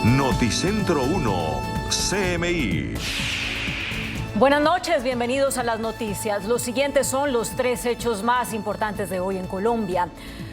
Noticentro 1, CMI. Buenas noches, bienvenidos a las noticias. Los siguientes son los 3 hechos más importantes de hoy en Colombia.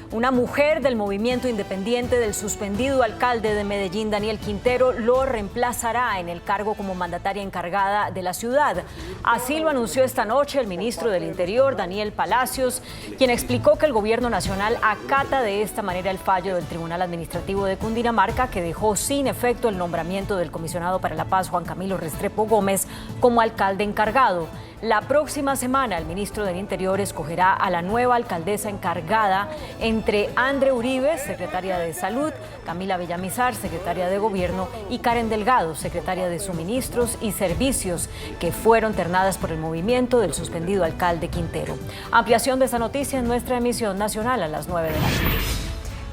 Una mujer del movimiento independiente del suspendido alcalde de Medellín, Daniel Quintero, lo reemplazará en el cargo como mandataria encargada de la ciudad. Así lo anunció esta noche el ministro del Interior, Daniel Palacios, quien explicó que el gobierno nacional acata de esta manera el fallo del Tribunal Administrativo de Cundinamarca, que dejó sin efecto el nombramiento del comisionado para la paz, Juan Camilo Restrepo Gómez, como alcalde encargado. La próxima semana el ministro del Interior escogerá a la nueva alcaldesa encargada entre Andre Uribe, secretaria de Salud, Camila Villamizar, secretaria de Gobierno, y Karen Delgado, secretaria de Suministros y Servicios, que fueron ternadas por el movimiento del suspendido alcalde Quintero. Ampliación de esta noticia en nuestra emisión nacional a las 9 de la noche.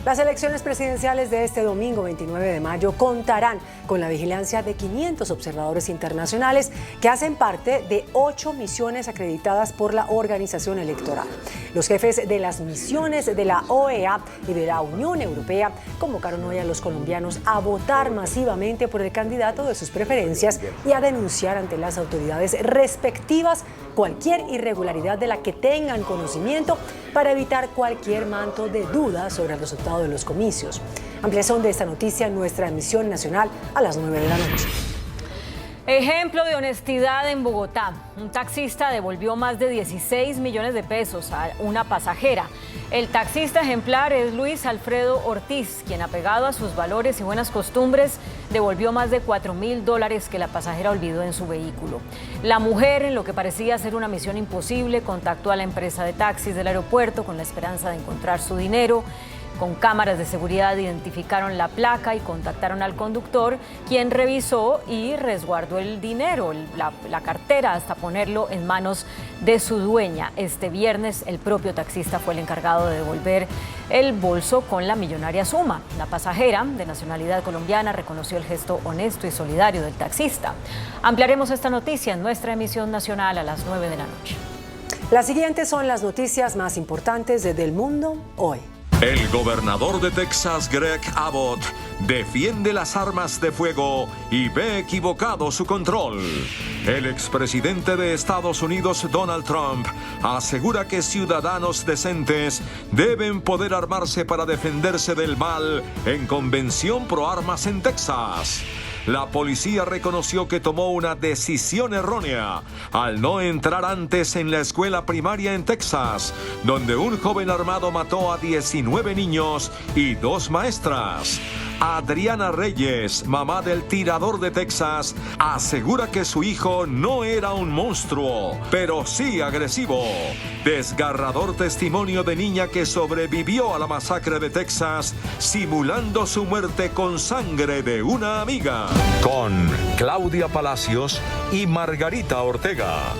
Las elecciones presidenciales de este domingo 29 de mayo contarán con la vigilancia de 500 observadores internacionales que hacen parte de 8 misiones acreditadas por la organización electoral. Los jefes de las misiones de la OEA y de la Unión Europea convocaron hoy a los colombianos a votar masivamente por el candidato de sus preferencias y a denunciar ante las autoridades respectivas cualquier irregularidad de la que tengan conocimiento para evitar cualquier manto de duda sobre el resultado de los comicios. Ampliación de esta noticia en nuestra emisión nacional a las 9 de la noche. Ejemplo de honestidad en Bogotá. Un taxista devolvió más de 16 millones de pesos a una pasajera. El taxista ejemplar es Luis Alfredo Ortiz, quien, apegado a sus valores y buenas costumbres, devolvió más de $4.000 que la pasajera olvidó en su vehículo. La mujer, en lo que parecía ser una misión imposible, contactó a la empresa de taxis del aeropuerto con la esperanza de encontrar su dinero. Con cámaras de seguridad identificaron la placa y contactaron al conductor, quien revisó y resguardó el dinero, la cartera, hasta ponerlo en manos de su dueña. Este viernes el propio taxista fue el encargado de devolver el bolso con la millonaria suma. La pasajera, de nacionalidad colombiana, reconoció el gesto honesto y solidario del taxista. Ampliaremos esta noticia en nuestra emisión nacional a las 9 de la noche. Las siguientes son las noticias más importantes del mundo hoy. El gobernador de Texas, Greg Abbott, defiende las armas de fuego y ve equivocado su control. El expresidente de Estados Unidos, Donald Trump, asegura que ciudadanos decentes deben poder armarse para defenderse del mal en convención pro armas en Texas. La policía reconoció que tomó una decisión errónea al no entrar antes en la escuela primaria en Texas, donde un joven armado mató a 19 niños y 2 maestras. Adriana Reyes, mamá del tirador de Texas, asegura que su hijo no era un monstruo, pero sí agresivo. Desgarrador testimonio de niña que sobrevivió a la masacre de Texas, simulando su muerte con sangre de una amiga. Con Claudia Palacios y Margarita Ortega.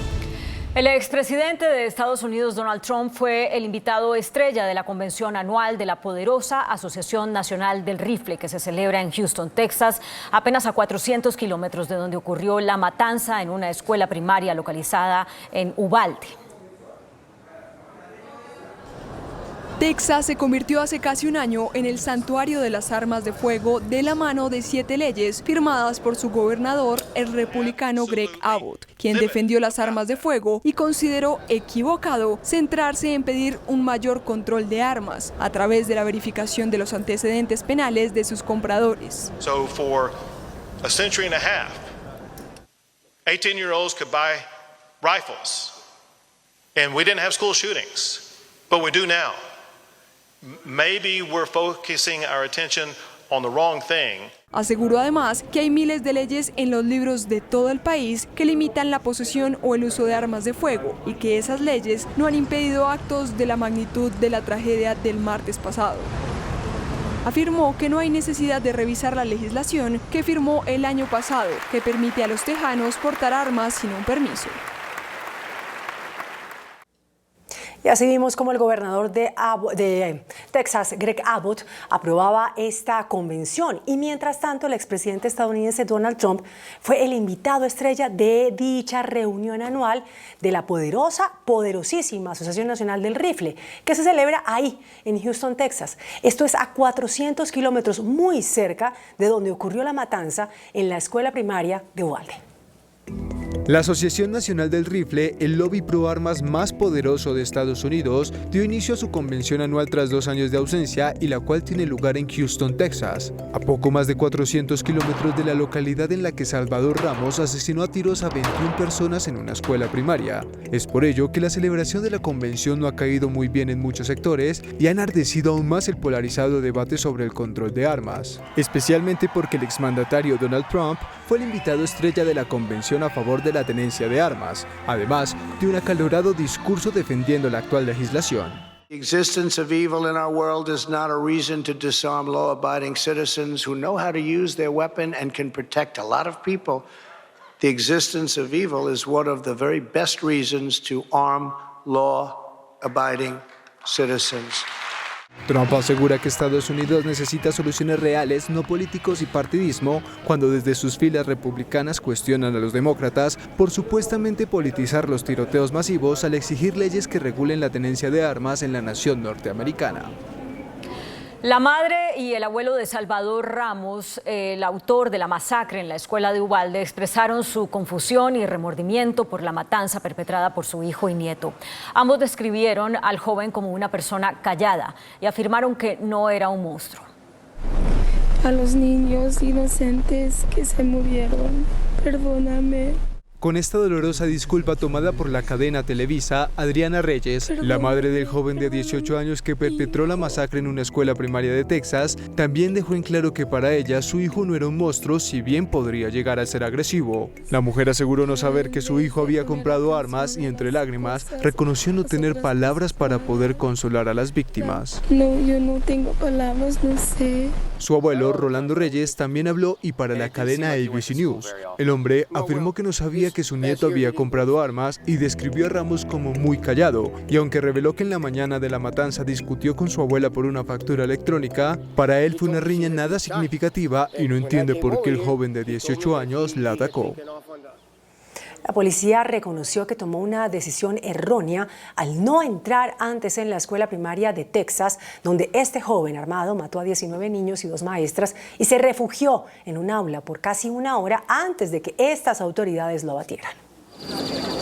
El expresidente de Estados Unidos, Donald Trump, fue el invitado estrella de la convención anual de la poderosa Asociación Nacional del Rifle, que se celebra en Houston, Texas, apenas a 400 kilómetros de donde ocurrió la matanza en una escuela primaria localizada en Uvalde. Texas se convirtió hace casi un año en el santuario de las armas de fuego de la mano de 7 leyes firmadas por su gobernador, el republicano Greg Abbott, quien defendió las armas de fuego y consideró equivocado centrarse en pedir un mayor control de armas a través de la verificación de los antecedentes penales de sus compradores. So for a century and a half, 18-year-olds could buy rifles, and we didn't have school shootings, but we do now. Maybe we're focusing our attention on the wrong thing. Aseguró además que hay miles de leyes en los libros de todo el país que limitan la posesión o el uso de armas de fuego y que esas leyes no han impedido actos de la magnitud de la tragedia del martes pasado. Afirmó que no hay necesidad de revisar la legislación que firmó el año pasado, que permite a los tejanos portar armas sin un permiso. Y así vimos como el gobernador de Texas, Greg Abbott, aprobaba esta convención. Y mientras tanto, el expresidente estadounidense Donald Trump fue el invitado estrella de dicha reunión anual de la poderosísima Asociación Nacional del Rifle, que se celebra ahí, en Houston, Texas. Esto es a 400 kilómetros, muy cerca de donde ocurrió la matanza en la escuela primaria de Uvalde. La Asociación Nacional del Rifle, el lobby pro armas más poderoso de Estados Unidos, dio inicio a su convención anual tras 2 años de ausencia y la cual tiene lugar en Houston, Texas, a poco más de 400 kilómetros de la localidad en la que Salvador Ramos asesinó a tiros a 21 personas en una escuela primaria. Es por ello que la celebración de la convención no ha caído muy bien en muchos sectores y ha enardecido aún más el polarizado debate sobre el control de armas, especialmente porque el exmandatario Donald Trump fue el invitado estrella de la convención a favor de la tenencia de armas, además de un acalorado discurso defendiendo la actual legislación. The existence of evil in our world is not a reason to disarm law-abiding citizens who know how to use their weapon and can protect a lot of people. The existence of evil is one of the very best reasons to arm law-abiding citizens. Trump asegura que Estados Unidos necesita soluciones reales, no políticos y partidismo, cuando desde sus filas republicanas cuestionan a los demócratas por supuestamente politizar los tiroteos masivos al exigir leyes que regulen la tenencia de armas en la nación norteamericana. La madre y el abuelo de Salvador Ramos, el autor de la masacre en la escuela de Uvalde, expresaron su confusión y remordimiento por la matanza perpetrada por su hijo y nieto. Ambos describieron al joven como una persona callada y afirmaron que no era un monstruo. A los niños inocentes que se murieron, perdóname. Con esta dolorosa disculpa tomada por la cadena Televisa, Adriana Reyes, la madre del joven de 18 años que perpetró la masacre en una escuela primaria de Texas, también dejó en claro que para ella su hijo no era un monstruo, si bien podría llegar a ser agresivo. La mujer aseguró no saber que su hijo había comprado armas y entre lágrimas reconoció no tener palabras para poder consolar a las víctimas. No, yo no tengo palabras, no sé. Su abuelo, Rolando Reyes, también habló y para la cadena ABC News. El hombre afirmó que no sabía que su nieto había comprado armas y describió a Ramos como muy callado, y aunque reveló que en la mañana de la matanza discutió con su abuela por una factura electrónica, para él fue una riña nada significativa y no entiende por qué el joven de 18 años la atacó. La policía reconoció que tomó una decisión errónea al no entrar antes en la escuela primaria de Texas, donde este joven armado mató a 19 niños y 2 maestras y se refugió en un aula por casi 1 hora antes de que estas autoridades lo abatieran.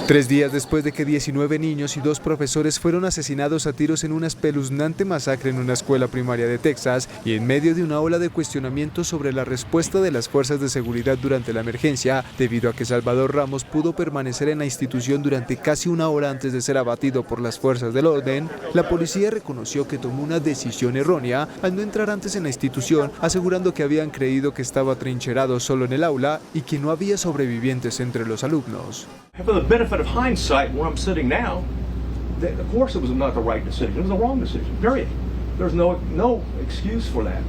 3 días después de que 19 niños y 2 profesores fueron asesinados a tiros en una espeluznante masacre en una escuela primaria de Texas y en medio de una ola de cuestionamientos sobre la respuesta de las fuerzas de seguridad durante la emergencia, debido a que Salvador Ramos pudo permanecer en la institución durante casi 1 hora antes de ser abatido por las fuerzas del orden, la policía reconoció que tomó una decisión errónea al no entrar antes en la institución, asegurando que habían creído que estaba trincherado solo en el aula y que no había sobrevivientes entre los alumnos. For the benefit of hindsight, where I'm sitting now, of course it was not the right decision. It was the wrong decision, period. There's no excuse for that.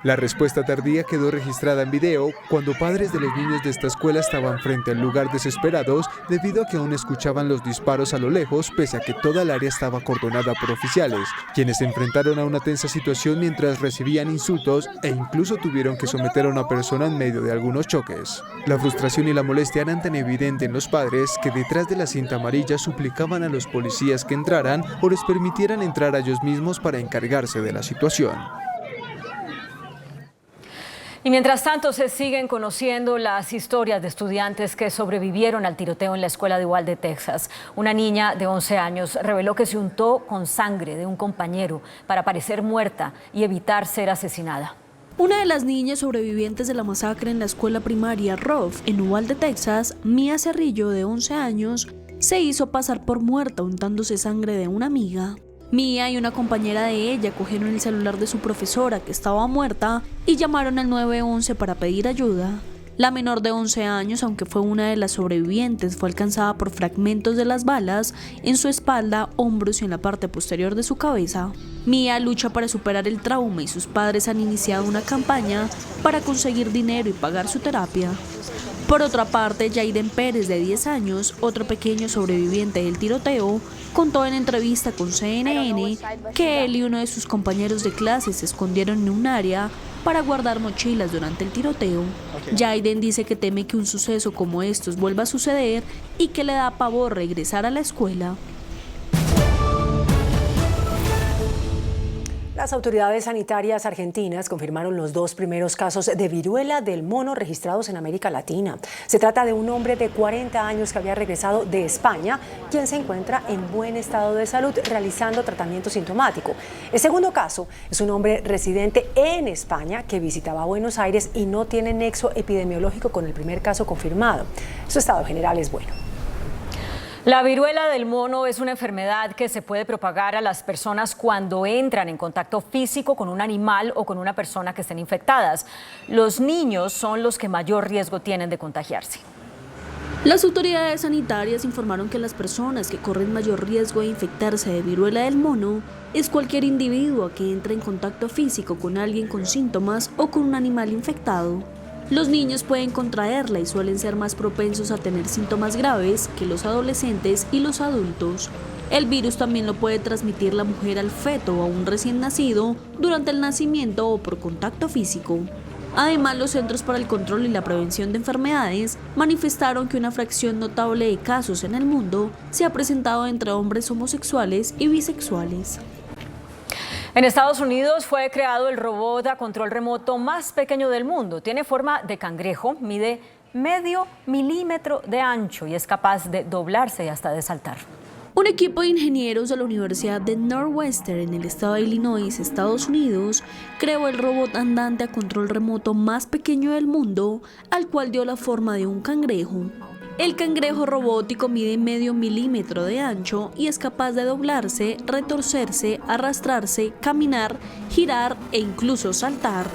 La respuesta tardía quedó registrada en video cuando padres de los niños de esta escuela estaban frente al lugar desesperados debido a que aún escuchaban los disparos a lo lejos pese a que toda el área estaba acordonada por oficiales, quienes se enfrentaron a una tensa situación mientras recibían insultos e incluso tuvieron que someter a una persona en medio de algunos choques. La frustración y la molestia eran tan evidente en los padres que detrás de la cinta amarilla suplicaban a los policías que entraran o les permitieran entrar a ellos mismos para encargarse de la situación. Y mientras tanto se siguen conociendo las historias de estudiantes que sobrevivieron al tiroteo en la escuela de Uvalde, Texas. Una niña de 11 años reveló que se untó con sangre de un compañero para parecer muerta y evitar ser asesinada. Una de las niñas sobrevivientes de la masacre en la escuela primaria Ruff en Uvalde, Texas, Mía Cerrillo, de 11 años, se hizo pasar por muerta untándose sangre de una amiga. Mía y una compañera de ella cogieron el celular de su profesora, que estaba muerta, y llamaron al 911 para pedir ayuda. La menor de 11 años, aunque fue una de las sobrevivientes, fue alcanzada por fragmentos de las balas en su espalda, hombros y en la parte posterior de su cabeza. Mía lucha para superar el trauma y sus padres han iniciado una campaña para conseguir dinero y pagar su terapia. Por otra parte, Jaiden Pérez, de 10 años, otro pequeño sobreviviente del tiroteo, contó en entrevista con CNN que él y uno de sus compañeros de clase se escondieron en un área para guardar mochilas durante el tiroteo. Jaiden dice que teme que un suceso como estos vuelva a suceder y que le da pavor regresar a la escuela. Las autoridades sanitarias argentinas confirmaron los 2 primeros casos de viruela del mono registrados en América Latina. Se trata de un hombre de 40 años que había regresado de España, quien se encuentra en buen estado de salud realizando tratamiento sintomático. El segundo caso es un hombre residente en España que visitaba Buenos Aires y no tiene nexo epidemiológico con el primer caso confirmado. Su estado general es bueno. La viruela del mono es una enfermedad que se puede propagar a las personas cuando entran en contacto físico con un animal o con una persona que estén infectadas. Los niños son los que mayor riesgo tienen de contagiarse. Las autoridades sanitarias informaron que las personas que corren mayor riesgo de infectarse de viruela del mono es cualquier individuo que entre en contacto físico con alguien con síntomas o con un animal infectado. Los niños pueden contraerla y suelen ser más propensos a tener síntomas graves que los adolescentes y los adultos. El virus también lo puede transmitir la mujer al feto o a un recién nacido durante el nacimiento o por contacto físico. Además, los Centros para el Control y la Prevención de Enfermedades manifestaron que una fracción notable de casos en el mundo se ha presentado entre hombres homosexuales y bisexuales. En Estados Unidos fue creado el robot a control remoto más pequeño del mundo. Tiene forma de cangrejo, mide medio milímetro de ancho y es capaz de doblarse y hasta de saltar. Un equipo de ingenieros de la Universidad de Northwestern en el estado de Illinois, Estados Unidos, creó el robot andante a control remoto más pequeño del mundo, al cual dio la forma de un cangrejo. El cangrejo robótico mide medio milímetro de ancho y es capaz de doblarse, retorcerse, arrastrarse, caminar, girar e incluso saltar.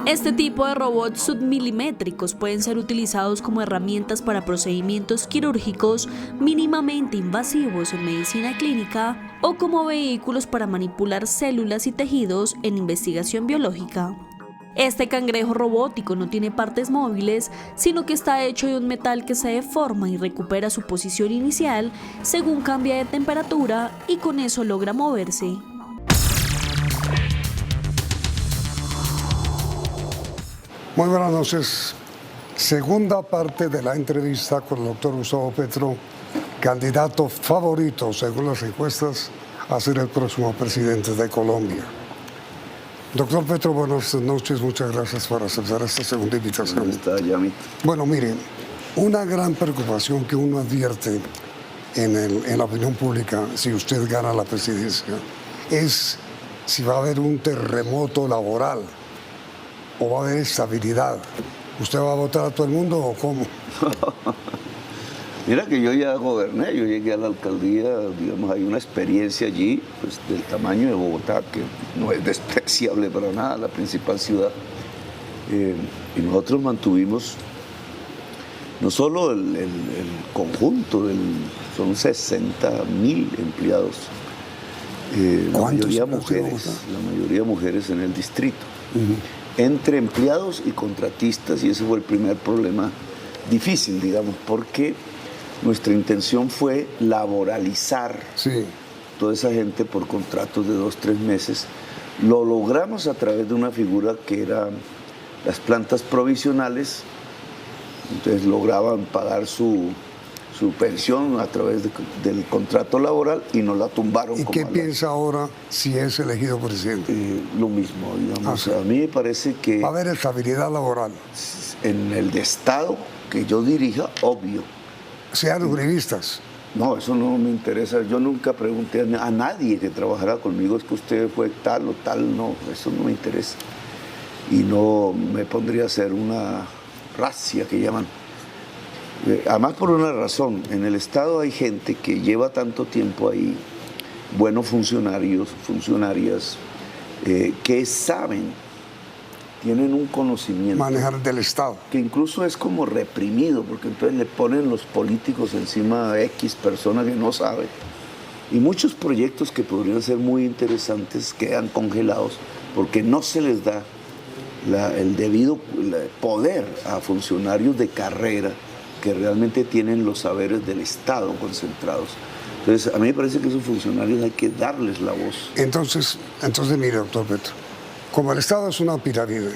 Este tipo de robots submilimétricos pueden ser utilizados como herramientas para procedimientos quirúrgicos mínimamente invasivos en medicina clínica o como vehículos para manipular células y tejidos en investigación biológica. Este cangrejo robótico no tiene partes móviles, sino que está hecho de un metal que se deforma y recupera su posición inicial según cambia de temperatura y con eso logra moverse. Muy buenas noches. Segunda parte de la entrevista con el doctor Gustavo Petro, candidato favorito, según las encuestas, a ser el próximo presidente de Colombia. Doctor Petro, buenas noches, muchas gracias por aceptar esta segunda invitación. ¿Cómo está, Yami? Bueno, miren, una gran preocupación que uno advierte en la opinión pública, si usted gana la presidencia, es si va a haber un terremoto laboral o va a haber estabilidad. ¿Usted va a votar a todo el mundo o cómo? Mira que yo ya goberné, yo llegué a la alcaldía, digamos, hay una experiencia allí, pues, del tamaño de Bogotá, que no es despreciable para nada, la principal ciudad. Y nosotros mantuvimos no solo el conjunto, son 60.000 empleados, la mayoría mujeres en el distrito, entre empleados y contratistas, y ese fue el primer problema difícil, digamos, porque nuestra intención fue laboralizar toda esa gente por contratos de 2-3 meses. Lo logramos a través de una figura que era las plantas provisionales. Entonces lograban pagar su pensión a través del contrato laboral y nos la tumbaron. ¿Y qué piensa ahora si es elegido presidente? Lo mismo, digamos. A mí me parece que va a haber estabilidad laboral. En el de Estado que yo dirija, obvio. Sean uribistas. No, eso no me interesa. Yo nunca pregunté a nadie que trabajara conmigo, es que usted fue tal o tal. No, eso no me interesa. Y no me pondría a hacer una razzia que llaman. Además, por una razón, en el Estado hay gente que lleva tanto tiempo ahí, buenos funcionarios, funcionarias, que saben, tienen un conocimiento. Manejar del Estado. Que incluso es como reprimido, porque entonces le ponen los políticos encima a X personas que no saben. Y muchos proyectos que podrían ser muy interesantes quedan congelados porque no se les da el debido poder a funcionarios de carrera que realmente tienen los saberes del Estado concentrados. Entonces, a mí me parece que esos funcionarios hay que darles la voz. Entonces mire, doctor Petro, como el Estado es una pirámide,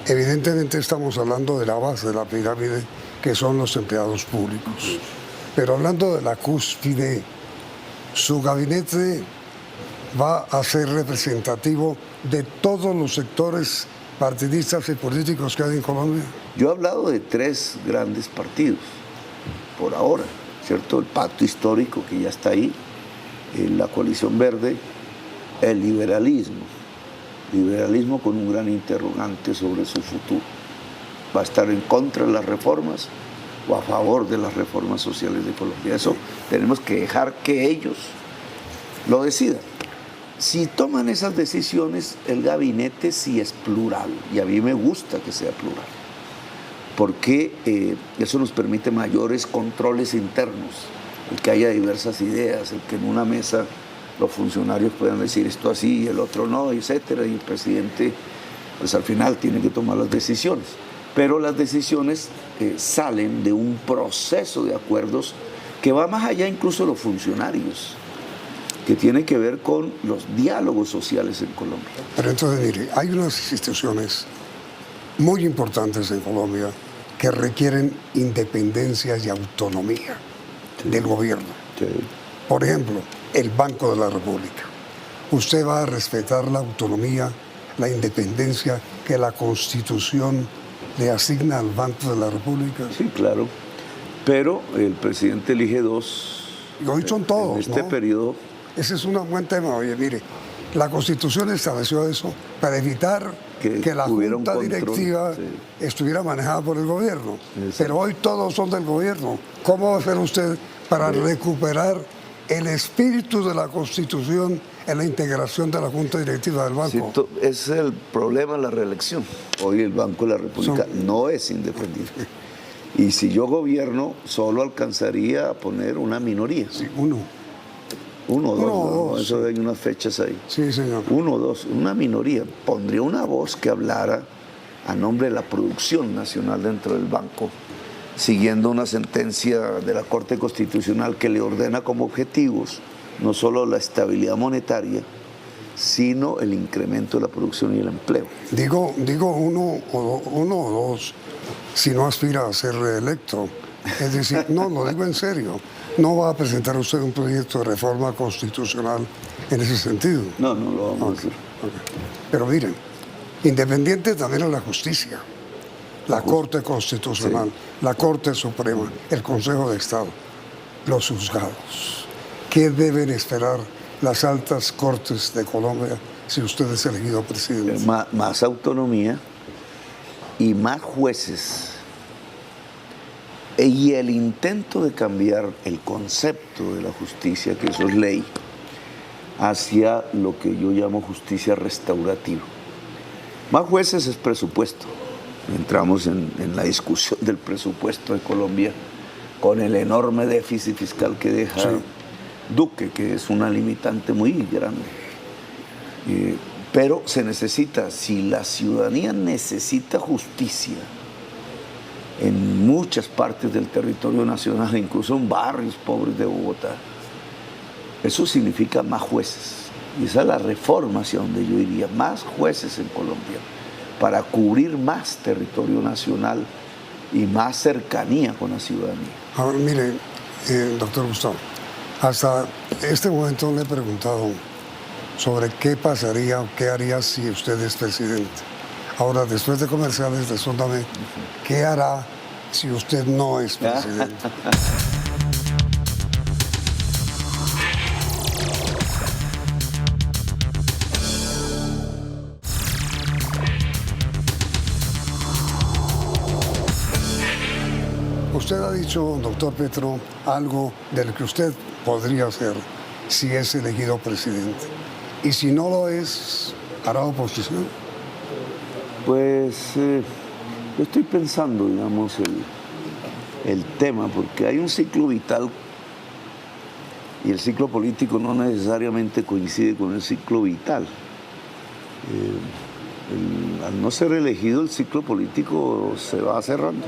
evidentemente estamos hablando de la base de la pirámide, que son los empleados públicos. Pero hablando de la cúspide, su gabinete va a ser representativo de todos los sectores partidistas y políticos que hay en Colombia. Yo he hablado de 3 grandes partidos, por ahora, ¿cierto? El pacto histórico que ya está ahí, la coalición verde, el liberalismo con un gran interrogante sobre su futuro. ¿Va a estar en contra de las reformas o a favor de las reformas sociales de Colombia? Eso tenemos que dejar que ellos lo decidan. Si toman esas decisiones, el gabinete sí es plural, y a mí me gusta que sea plural, porque eso nos permite mayores controles internos, el que haya diversas ideas, el que en una mesa los funcionarios puedan decir esto así y el otro no, etcétera, y el presidente pues al final tiene que tomar las decisiones. Pero las decisiones salen de un proceso de acuerdos que va más allá incluso de los funcionarios, que tiene que ver con los diálogos sociales en Colombia. Pero entonces, mire, hay unas instituciones muy importantes en Colombia que requieren independencia y autonomía del gobierno. Sí. Por ejemplo, el Banco de la República. ¿Usted va a respetar la autonomía, la independencia que la Constitución le asigna al Banco de la República? Sí, claro. Pero el presidente elige 2. Y hoy son todos, en este periodo. Ese es un buen tema. Oye, mire, la Constitución estableció eso para evitar que la Junta Directiva estuviera manejada por el gobierno. Exacto. Pero hoy todos son del gobierno. ¿Cómo va a hacer usted para recuperar el espíritu de la Constitución en la integración de la Junta Directiva del banco? Sí, ese es el problema de la reelección. Hoy el Banco de la República no es independiente. Y si yo gobierno, solo alcanzaría a poner una minoría. Sí, uno o dos. Eso hay unas fechas ahí. Sí, señor. 1 o 2, una minoría. Pondría una voz que hablara a nombre de la producción nacional dentro del banco, siguiendo una sentencia de la Corte Constitucional que le ordena como objetivos no solo la estabilidad monetaria, sino el incremento de la producción y el empleo. Digo uno o dos, si no aspira a ser reelecto. Es decir, no, lo digo en serio. ¿No va a presentar usted un proyecto de reforma constitucional en ese sentido? No lo vamos a hacer. Okay. Pero miren, independiente también es la justicia, la Corte Constitucional, la Corte Suprema, el Consejo de Estado, los juzgados. ¿Qué deben esperar las altas cortes de Colombia si usted es elegido presidente? Más autonomía y más jueces. Y el intento de cambiar el concepto de la justicia, que eso es ley, hacia lo que yo llamo justicia restaurativa. Más jueces es presupuesto. Entramos en la discusión del presupuesto de Colombia con el enorme déficit fiscal que deja Duque, que es una limitante muy grande. Pero se necesita, si la ciudadanía necesita justicia, en muchas partes del territorio nacional, incluso en barrios pobres de Bogotá, eso significa más jueces. Y esa es la reforma hacia donde yo iría, más jueces en Colombia, para cubrir más territorio nacional y más cercanía con la ciudadanía. Ahora, mire, doctor Gustavo, hasta este momento le he preguntado sobre qué pasaría o qué haría si usted es presidente. Ahora, después de comerciales, respóndame, ¿qué hará si usted no es presidente? Usted ha dicho, doctor Petro, algo de lo que usted podría hacer si es elegido presidente. Y si no lo es, ¿hará oposición? Pues yo estoy pensando, digamos, el tema, porque hay un ciclo vital y el ciclo político no necesariamente coincide con el ciclo vital. al no ser elegido, el ciclo político se va cerrando.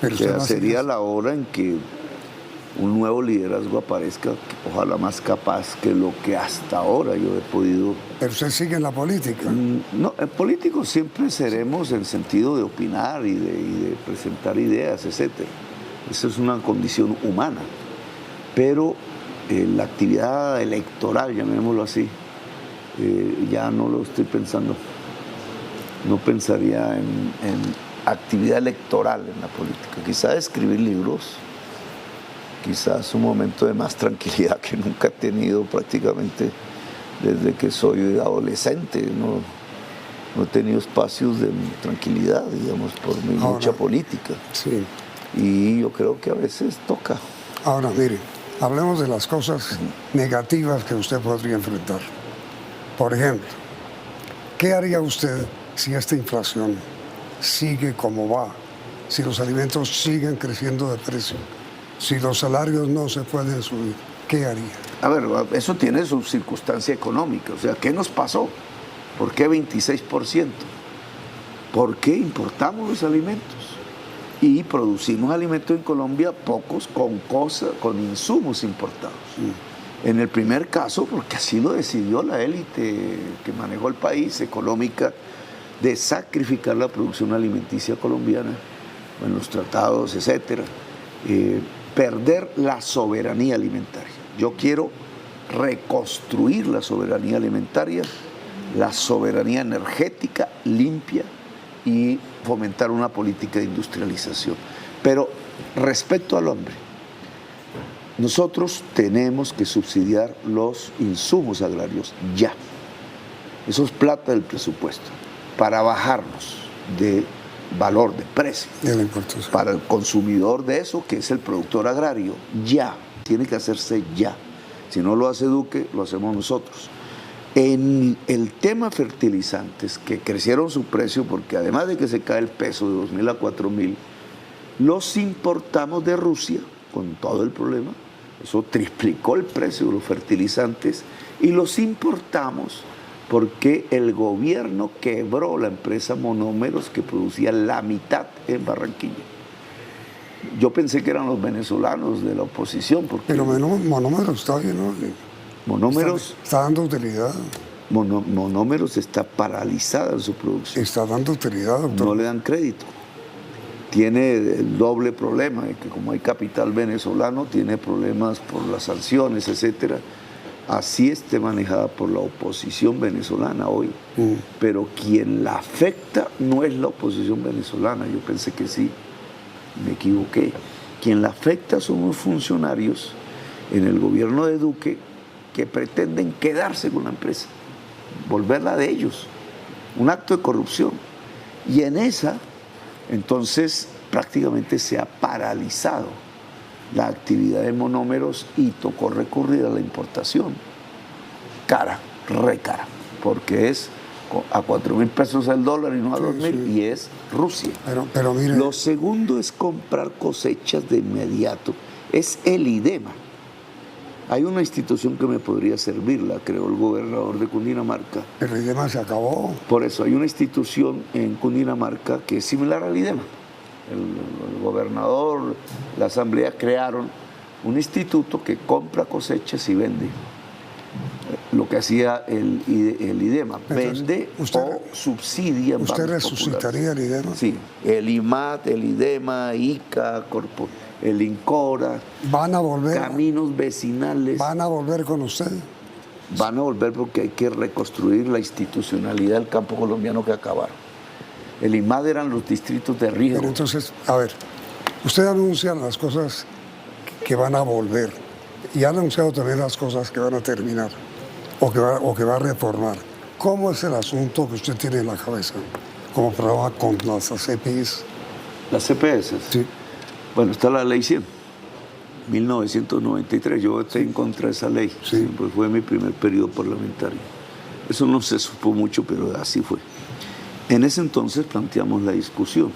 Pero o sea, sería la hora en que un nuevo liderazgo aparezca, ojalá más capaz que lo que hasta ahora yo he podido. ¿Pero usted sigue en la política? No, en políticos siempre seremos en sentido de opinar y de presentar ideas, etc. Esa es una condición humana. Pero la actividad electoral, llamémoslo así, ya no lo estoy pensando. No pensaría en actividad electoral en la política. Quizás escribir libros, quizás un momento de más tranquilidad que nunca he tenido prácticamente desde que soy adolescente. No he tenido espacios de tranquilidad, digamos, por mi lucha política. Sí. Y yo creo que a veces toca. Ahora, mire, hablemos de las cosas negativas que usted podría enfrentar. Por ejemplo, ¿qué haría usted si esta inflación sigue como va? Si los alimentos siguen creciendo de precio, si los salarios no se pueden subir, ¿qué haría? A ver, eso tiene su circunstancia económica. O sea, ¿qué nos pasó? ¿Por qué 26%? ¿Por qué importamos los alimentos? Y producimos alimentos en Colombia, pocos, con insumos importados. En el primer caso, porque así lo decidió la élite que manejó el país, económica, de sacrificar la producción alimenticia colombiana, en los tratados, etcétera, perder la soberanía alimentaria. Yo quiero reconstruir la soberanía alimentaria, la soberanía energética limpia y fomentar una política de industrialización. Pero respecto al hombre, nosotros tenemos que subsidiar los insumos agrarios ya. Eso es plata del presupuesto, para bajarnos de valor, de precio, para el consumidor de eso, que es el productor agrario, ya, tiene que hacerse ya. Si no lo hace Duque, lo hacemos nosotros. En el tema fertilizantes, que crecieron su precio, porque además de que se cae el peso de 2.000 a 4.000, los importamos de Rusia, con todo el problema, eso triplicó el precio de los fertilizantes, y los importamos porque el gobierno quebró la empresa Monómeros, que producía la mitad en Barranquilla. Yo pensé que eran los venezolanos de la oposición. Porque pero Monómeros está bien, ¿no? Monómeros está dando utilidad. Monómeros está paralizada en su producción. Está dando utilidad, doctor. No le dan crédito. Tiene el doble problema, de que como hay capital venezolano, tiene problemas por las sanciones, etcétera. Así esté manejada por la oposición venezolana hoy. Pero quien la afecta no es la oposición venezolana. Yo pensé que sí, me equivoqué. Quien la afecta son los funcionarios en el gobierno de Duque que pretenden quedarse con la empresa, volverla de ellos. Un acto de corrupción. Y en esa, entonces, prácticamente se ha paralizado la actividad de Monómeros y tocó recurrir a la importación. Cara, re cara, porque es a 4.000 pesos el dólar y no a 2.000, y es Rusia. Pero mire. Lo segundo es comprar cosechas de inmediato. Es el IDEMA. Hay una institución que me podría servir, la creó el gobernador de Cundinamarca. El IDEMA se acabó. Por eso hay una institución en Cundinamarca que es similar al IDEMA. El gobernador, la asamblea crearon un instituto que compra cosechas y vende. Lo que hacía el IDEMA, vende o subsidia. ¿Usted resucitaría el IDEMA? Sí, el IMAT, el IDEMA, ICA, el INCORA. ¿Van a volver? Caminos vecinales. ¿Van a volver con usted? Van a volver porque hay que reconstruir la institucionalidad del campo colombiano que acabaron. El IMAD eran los distritos de riesgo. Pero entonces, a ver, usted anuncia las cosas que van a volver y ha anunciado también las cosas que van a terminar o que va a reformar. ¿Cómo es el asunto que usted tiene en la cabeza? ¿Cómo trabaja con las CPIs? Las CPS. Sí. Bueno, está la ley 100, 1993. Yo estoy en contra de esa ley. Sí. Pues fue mi primer periodo parlamentario. Eso no se supo mucho, pero así fue. En ese entonces planteamos la discusión.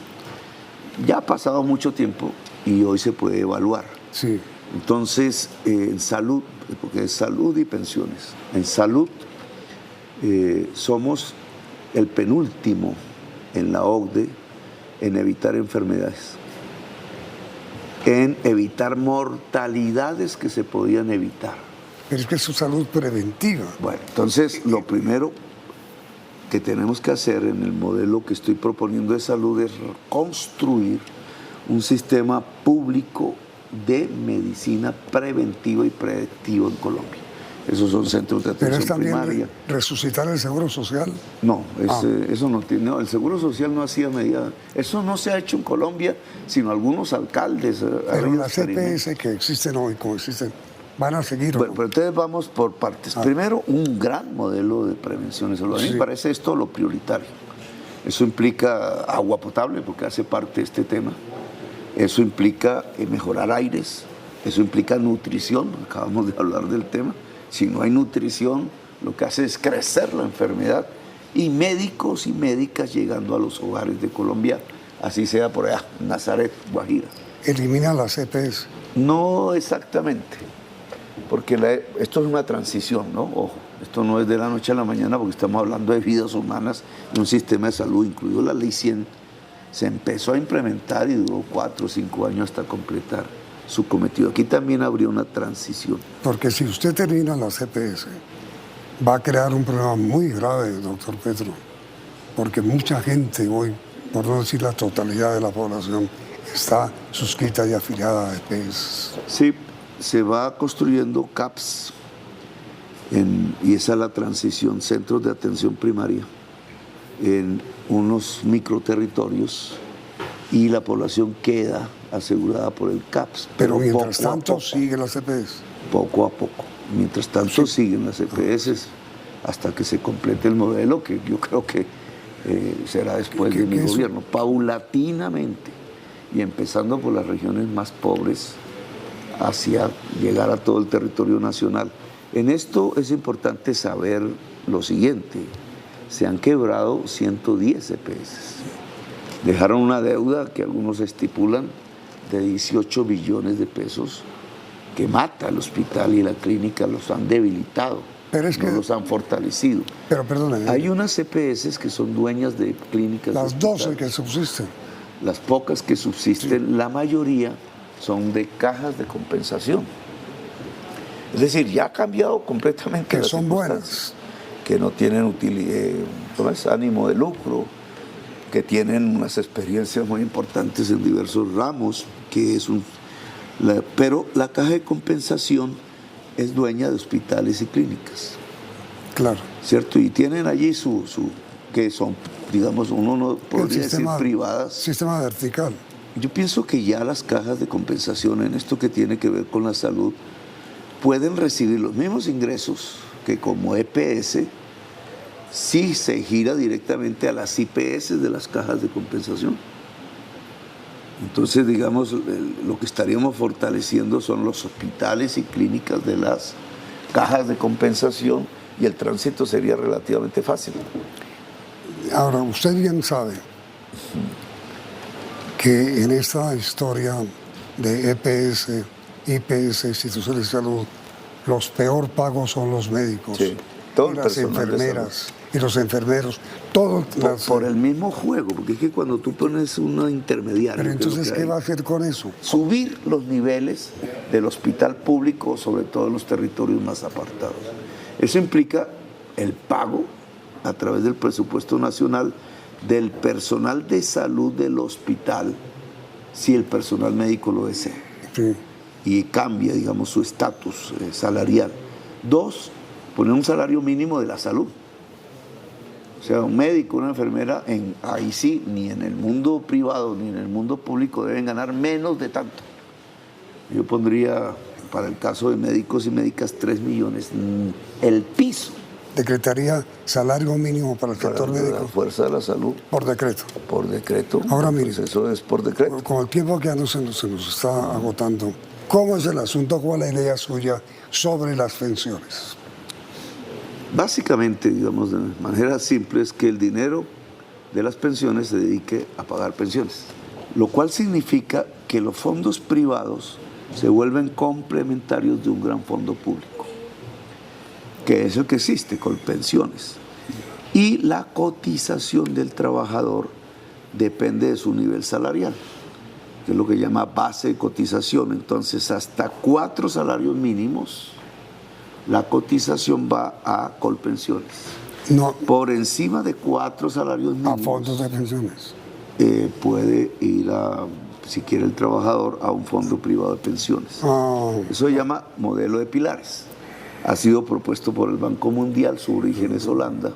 Ya ha pasado mucho tiempo y hoy se puede evaluar. Sí. Entonces, en salud, porque es salud y pensiones. En salud somos el penúltimo en la OCDE en evitar enfermedades, en evitar mortalidades que se podían evitar. Pero es que es su salud preventiva. Bueno, entonces lo primero que tenemos que hacer en el modelo que estoy proponiendo de salud es construir un sistema público de medicina preventiva y predictiva en Colombia. Esos son centros de atención primaria. ¿Pero es también resucitar el Seguro Social? No, eso no tiene. No, el Seguro Social no hacía medida. Eso no se ha hecho en Colombia, sino algunos alcaldes. Pero las EPS que existen hoy, como existen, van a seguir. Bueno, pero entonces vamos por partes. Primero, un gran modelo de prevención de salud. A mí me parece esto lo prioritario. Eso implica agua potable, porque hace parte de este tema. Eso implica mejorar aires. Eso implica nutrición. Acabamos de hablar del tema. Si no hay nutrición, lo que hace es crecer la enfermedad. Y médicos y médicas llegando a los hogares de Colombia, así sea por allá, Nazaret, Guajira. ¿Elimina las EPS? No exactamente, porque esto es una transición, ¿no? Ojo, esto no es de la noche a la mañana, porque estamos hablando de vidas humanas, de un sistema de salud, incluido la Ley 100, se empezó a implementar y duró 4 o 5 años hasta completar su cometido. Aquí también habría una transición. Porque si usted termina las EPS, va a crear un problema muy grave, doctor Petro, porque mucha gente hoy, por no decir la totalidad de la población, está suscrita y afiliada a EPS. Sí, se va construyendo CAPS, y esa es la transición, centros de atención primaria, en unos microterritorios, y la población queda asegurada por el CAPS. Pero mientras tanto siguen las EPS. Poco a poco. Mientras tanto siguen las EPS hasta que se complete el modelo, que yo creo que será después de mi gobierno, paulatinamente, y empezando por las regiones más pobres hacia llegar a todo el territorio nacional. En esto es importante saber lo siguiente: se han quebrado 110 EPS. Dejaron una deuda que algunos estipulan de 18 billones de pesos que mata al hospital, y la clínica los han debilitado, pero es no los han fortalecido. Pero perdóname. Hay unas EPS que son dueñas de clínicas. Las 12 que subsisten. Las pocas que subsisten, la mayoría son de cajas de compensación. Es decir, ya ha cambiado completamente. Que son buenas. Que no tienen ánimo de lucro, que tienen unas experiencias muy importantes en diversos ramos, pero la caja de compensación es dueña de hospitales y clínicas. Claro. ¿Cierto? Y tienen allí que son, digamos, uno no podría decir privadas. Sistema vertical. Yo pienso que ya las cajas de compensación en esto que tiene que ver con la salud pueden recibir los mismos ingresos que como EPS si se gira directamente a las IPS de las cajas de compensación. Entonces, digamos, lo que estaríamos fortaleciendo son los hospitales y clínicas de las cajas de compensación, y el tránsito sería relativamente fácil. Ahora, usted bien sabe que en esta historia de EPS, IPS, instituciones de salud, los peor pagos son los médicos, sí, y las enfermeras y los enfermeros, todo por el mismo juego, porque es que cuando tú pones una intermediaria. Pero entonces, ¿qué va a hacer con eso? Subir los niveles del hospital público, sobre todo en los territorios más apartados. Eso implica el pago a través del presupuesto nacional del personal de salud del hospital, si el personal médico lo desea. Sí. Y cambia, digamos, su estatus salarial. 2, poner un salario mínimo de la salud. O sea, un médico, una enfermera, ahí sí, ni en el mundo privado ni en el mundo público deben ganar menos de tanto. Yo pondría, para el caso de médicos y médicas, 3 millones, el piso. Decretaría salario mínimo para el sector médico. La fuerza de la salud. Por decreto. Por decreto. Ahora mire, pues eso es por decreto. Con el tiempo que ya se nos está agotando, ¿cómo es el asunto? ¿Cuál es la idea suya sobre las pensiones? Básicamente, digamos, de manera simple, es que el dinero de las pensiones se dedique a pagar pensiones, lo cual significa que los fondos privados se vuelven complementarios de un gran fondo público, que es el que existe, Colpensiones. Y la cotización del trabajador depende de su nivel salarial, que es lo que llama base de cotización. Entonces, hasta 4 salarios mínimos, la cotización va a Colpensiones. No, por encima de 4 salarios mínimos. A fondos de pensiones. Puede ir a, si quiere el trabajador, a un fondo privado de pensiones. Eso se llama modelo de pilares. Ha sido propuesto por el Banco Mundial, su origen es Holanda.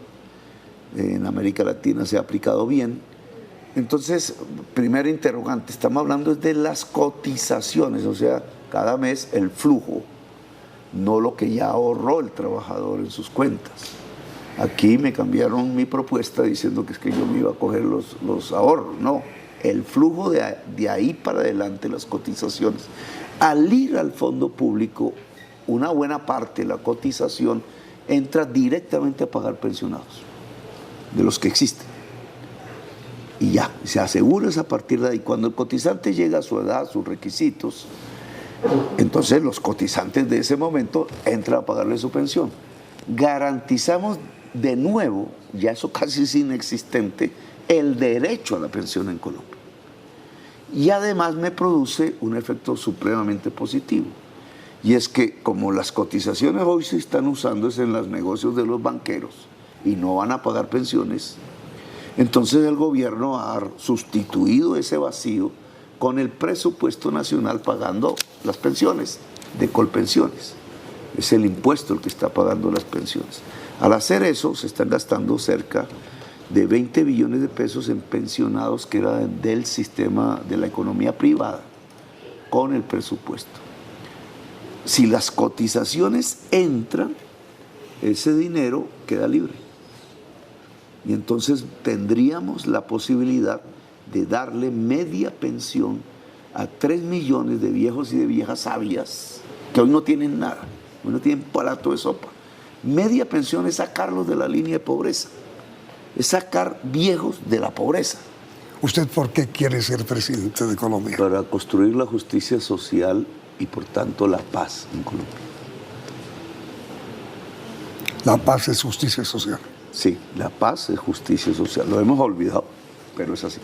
En América Latina se ha aplicado bien. Entonces, primera interrogante, estamos hablando de las cotizaciones, o sea, cada mes el flujo, no lo que ya ahorró el trabajador en sus cuentas. Aquí me cambiaron mi propuesta diciendo que es que yo me iba a coger los ahorros. No, el flujo de ahí para adelante, las cotizaciones. Al ir al fondo público, una buena parte de la cotización entra directamente a pagar pensionados, de los que existen. Y ya, se asegura a partir de ahí. Cuando el cotizante llega a su edad, a sus requisitos, entonces los cotizantes de ese momento entran a pagarle su pensión. Garantizamos de nuevo, ya eso casi es inexistente, el derecho a la pensión en Colombia. Y además me produce un efecto supremamente positivo. Y es que como las cotizaciones hoy se están usando en los negocios de los banqueros y no van a pagar pensiones, entonces el gobierno ha sustituido ese vacío con el presupuesto nacional pagando las pensiones de Colpensiones. Es el impuesto el que está pagando las pensiones. Al hacer eso, se están gastando cerca de 20 billones de pesos en pensionados que eran del sistema de la economía privada, con el presupuesto. Si las cotizaciones entran, ese dinero queda libre. Y entonces tendríamos la posibilidad de darle media pensión a 3 millones de viejos y de viejas sabias que hoy no tienen nada, hoy no tienen plato de sopa. Media pensión es sacarlos de la línea de pobreza, es sacar viejos de la pobreza. ¿Usted por qué quiere ser presidente de Colombia? Para construir la justicia social y por tanto la paz en Colombia. La paz es justicia social. Sí, la paz es justicia social. Lo hemos olvidado, pero es así.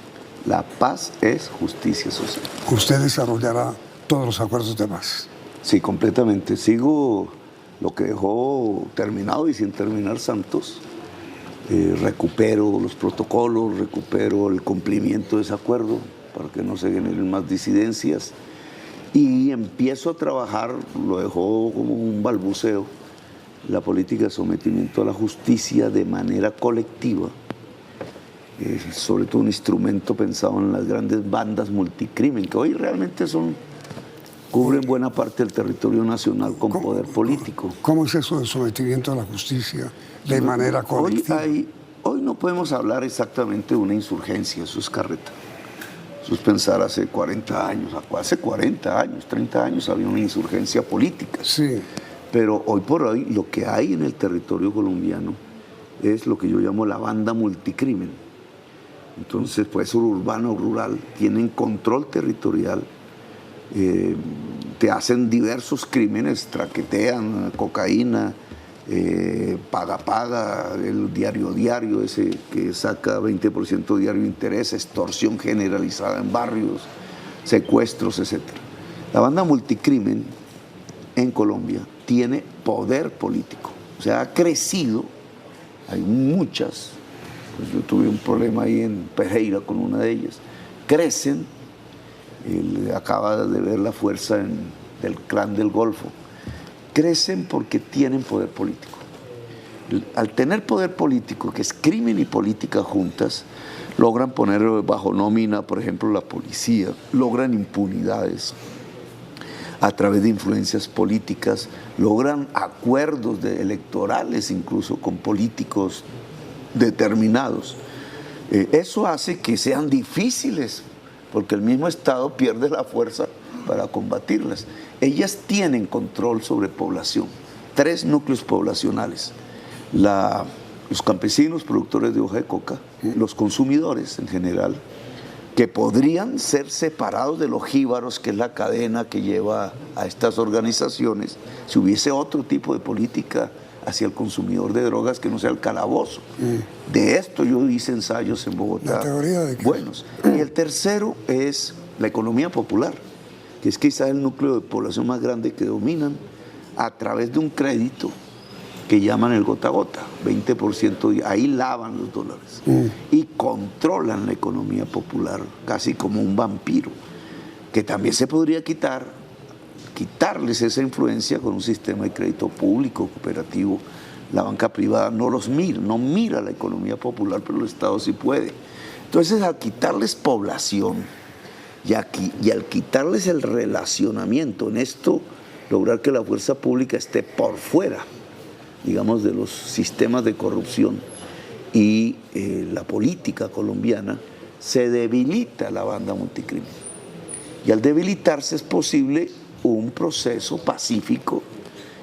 La paz es justicia social. ¿Usted desarrollará todos los acuerdos de paz? Sí, completamente. Sigo lo que dejó terminado y sin terminar Santos. Recupero los protocolos, recupero el cumplimiento de ese acuerdo para que no se generen más disidencias. Y empiezo a trabajar, lo dejó como un balbuceo, la política de sometimiento a la justicia de manera colectiva. Sobre todo un instrumento pensado en las grandes bandas multicrimen, que hoy realmente cubren buena parte del territorio nacional con poder político. ¿Cómo es eso del sometimiento a la justicia de manera colectiva? Hoy no podemos hablar exactamente de una insurgencia, eso es carreta. Eso es pensar hace 40 años, hace 40 años, 30 años había una insurgencia política. Sí. Pero hoy por hoy lo que hay en el territorio colombiano es lo que yo llamo la banda multicrimen. Entonces puede ser urbano o rural, tienen control territorial, te hacen diversos crímenes, traquetean cocaína, paga, el diario ese que saca 20% diario de interés, extorsión generalizada en barrios, secuestros, etc. La banda multicrimen en Colombia tiene poder político, o sea, ha crecido, hay muchas. Pues yo tuve un problema ahí en Pereira con una de ellas. Crecen, acaba de ver la fuerza del clan del Golfo. Crecen porque tienen poder político. Al tener poder político, que es crimen y política juntas, logran poner bajo nómina, por ejemplo, la policía, logran impunidades a través de influencias políticas, logran acuerdos electorales incluso con políticos determinados. Eso hace que sean difíciles, porque el mismo Estado pierde la fuerza para combatirlas. Ellas tienen control sobre población, 3 núcleos poblacionales: los campesinos productores de hoja de coca, los consumidores en general, que podrían ser separados de los jíbaros, que es la cadena que lleva a estas organizaciones, si hubiese otro tipo de política hacia el consumidor de drogas que no sea el calabozo. De esto yo hice ensayos en Bogotá. ¿La teoría de qué? Buenos. Y el tercero es la economía popular, que es quizás el núcleo de población más grande que dominan a través de un crédito que llaman el gota a gota, 20%, ahí lavan los dólares y controlan la economía popular casi como un vampiro, que también se podría quitarles esa influencia con un sistema de crédito público, cooperativo. La banca privada no mira la economía popular, pero el Estado sí puede. Entonces, al quitarles población y al quitarles el relacionamiento en esto, lograr que la fuerza pública esté por fuera, digamos, de los sistemas de corrupción y la política colombiana, se debilita la banda multicrimen. Y al debilitarse es posible un proceso pacífico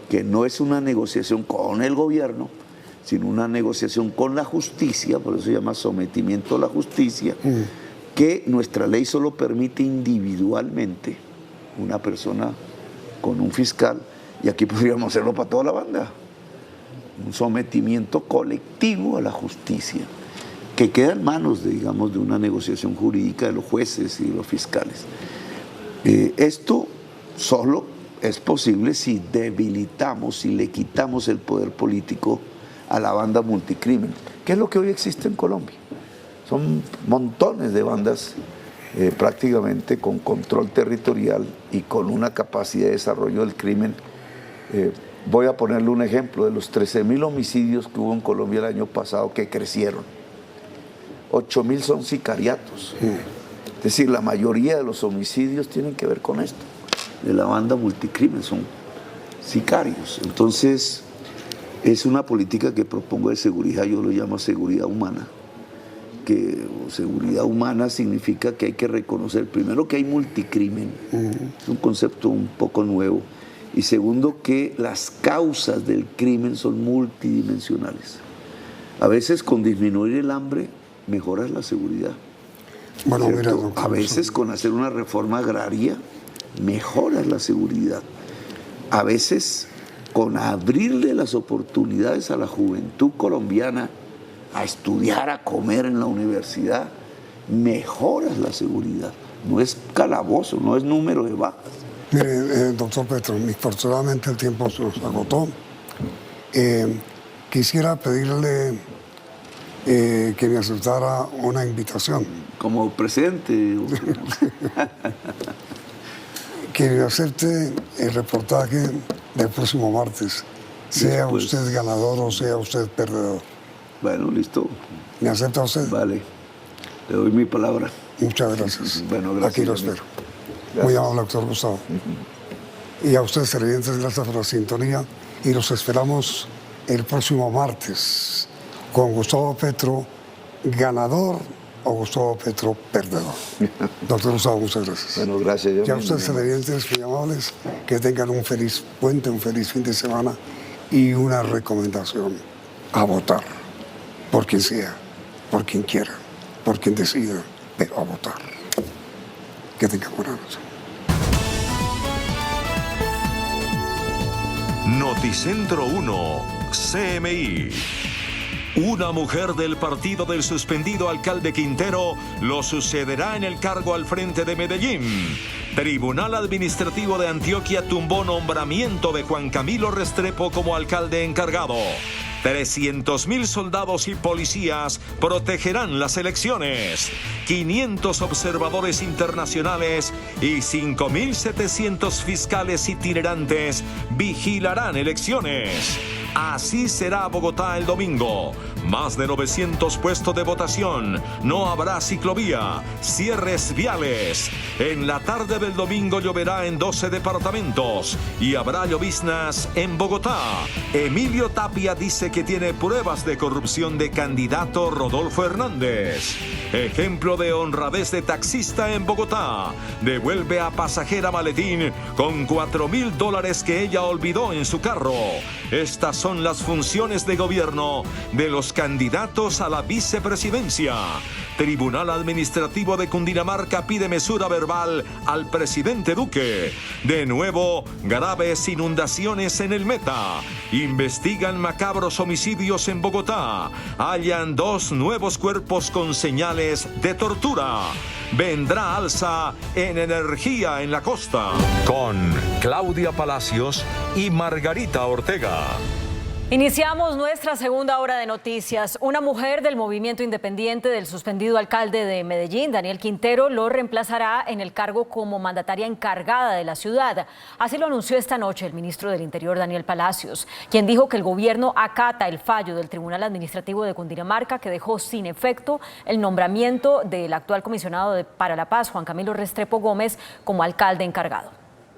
que no es una negociación con el gobierno, sino una negociación con la justicia, por eso se llama sometimiento a la justicia, que nuestra ley solo permite individualmente una persona con un fiscal, y aquí podríamos hacerlo para toda la banda. Un sometimiento colectivo a la justicia, que queda en manos de una negociación jurídica de los jueces y de los fiscales. Esto solo es posible si debilitamos, si le quitamos el poder político a la banda multicrimen, que es lo que hoy existe en Colombia. Son montones de bandas prácticamente con control territorial y con una capacidad de desarrollo del crimen. Voy a ponerle un ejemplo de los 13.000 homicidios que hubo en Colombia el año pasado, que crecieron. 8.000 son sicariatos. Es decir, la mayoría de los homicidios tienen que ver con esto, de la banda multicrimen, son sicarios. Entonces, es una política que propongo de seguridad, yo lo llamo seguridad humana. Seguridad humana significa que hay que reconocer, primero, que hay multicrimen, es un concepto un poco nuevo, y segundo, que las causas del crimen son multidimensionales. A veces con disminuir el hambre mejoras la seguridad. Bueno, mira, a veces con hacer una reforma agraria mejoras la seguridad. A veces con abrirle las oportunidades a la juventud colombiana a estudiar, a comer en la universidad, mejoras la seguridad. No es calabozo, no es número de bajas. Mire, doctor Petro, infortunadamente el tiempo se nos agotó. Quisiera pedirle que me aceptara una invitación. Como presidente. Que me acepte el reportaje del próximo martes, sea usted ganador o sea usted perdedor. Bueno, listo. ¿Me acepta usted? Vale, le doy mi palabra. Muchas gracias. Bueno, gracias. Aquí lo espero. Muy amable, doctor Gustavo. Y a ustedes, televidentes, gracias por la sintonía y los esperamos el próximo martes con Gustavo Petro, ganador, o Gustavo Petro, perdedor. Doctor Gustavo, muchas gracias. Bueno, gracias. Y a ustedes, televidentes, muy amables, que tengan un feliz puente, un feliz fin de semana y una recomendación: a votar por quien sea, por quien quiera, por quien decida, pero a votar. Que tengan buena noche. Noticentro 1, CMI. Una mujer del partido del suspendido alcalde Quintero lo sucederá en el cargo al frente de Medellín. Tribunal Administrativo de Antioquia tumbó nombramiento de Juan Camilo Restrepo como alcalde encargado. 300.000 soldados y policías protegerán las elecciones. 500 observadores internacionales y 5.700 fiscales itinerantes vigilarán elecciones. Así será Bogotá el domingo. Más de 900 puestos de votación. No habrá ciclovía. Cierres viales. En la tarde del domingo lloverá en 12 departamentos y habrá lloviznas en Bogotá. Emilio Tapia dice que tiene pruebas de corrupción de candidato Rodolfo Hernández. Ejemplo de honradez de taxista en Bogotá. Devuelve a pasajera maletín con $4.000 que ella olvidó en su carro. Estas son son las funciones de gobierno de los candidatos a la vicepresidencia. Tribunal Administrativo de Cundinamarca pide mesura verbal al presidente Duque. De nuevo, graves inundaciones en el Meta. Investigan macabros homicidios en Bogotá. Hallan 2 nuevos cuerpos con señales de tortura. Vendrá alza en energía en la costa. Con Claudia Palacios y Margarita Ortega. Iniciamos nuestra segunda hora de noticias. Una mujer del movimiento independiente del suspendido alcalde de Medellín, Daniel Quintero, lo reemplazará en el cargo como mandataria encargada de la ciudad. Así lo anunció esta noche el ministro del Interior, Daniel Palacios, quien dijo que el gobierno acata el fallo del Tribunal Administrativo de Cundinamarca que dejó sin efecto el nombramiento del actual comisionado para la paz, Juan Camilo Restrepo Gómez, como alcalde encargado.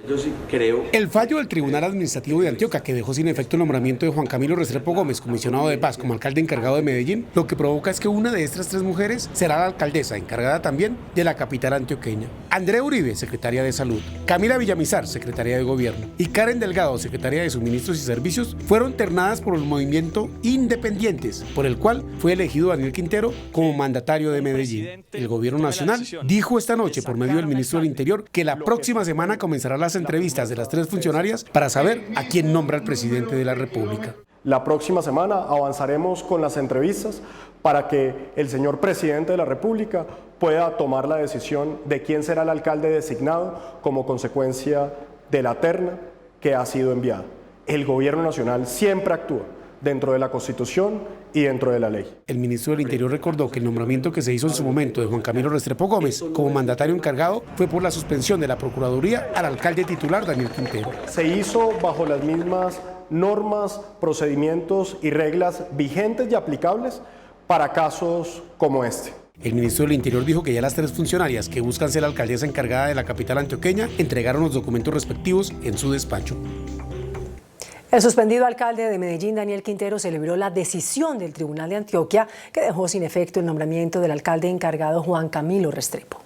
Yo sí creo. El fallo del Tribunal Administrativo de Antioquia, que dejó sin efecto el nombramiento de Juan Camilo Restrepo Gómez, comisionado de paz, como alcalde encargado de Medellín, lo que provoca es que una de estas 3 mujeres será la alcaldesa encargada también de la capital antioqueña. Andrea Uribe, secretaria de Salud, Camila Villamizar, secretaria de Gobierno, y Karen Delgado, secretaria de Suministros y Servicios, fueron ternadas por el movimiento Independientes, por el cual fue elegido Daniel Quintero como mandatario de Medellín. El Gobierno Nacional dijo esta noche, por medio del ministro del Interior, que la próxima semana comenzará las entrevistas de las 3 funcionarias para saber a quién nombra el presidente de la República. La próxima semana avanzaremos con las entrevistas para que el señor presidente de la República pueda tomar la decisión de quién será el alcalde designado como consecuencia de la terna que ha sido enviada. El Gobierno Nacional siempre actúa dentro de la Constitución y dentro de la ley. El ministro del Interior recordó que el nombramiento que se hizo en su momento de Juan Camilo Restrepo Gómez como mandatario encargado fue por la suspensión de la Procuraduría al alcalde titular Daniel Quintero. Se hizo bajo las mismas normas, procedimientos y reglas vigentes y aplicables para casos como este. El ministro del Interior dijo que ya las 3 funcionarias que buscan ser la alcaldesa encargada de la capital antioqueña entregaron los documentos respectivos en su despacho. El suspendido alcalde de Medellín, Daniel Quintero, celebró la decisión del Tribunal de Antioquia que dejó sin efecto el nombramiento del alcalde encargado Juan Camilo Restrepo.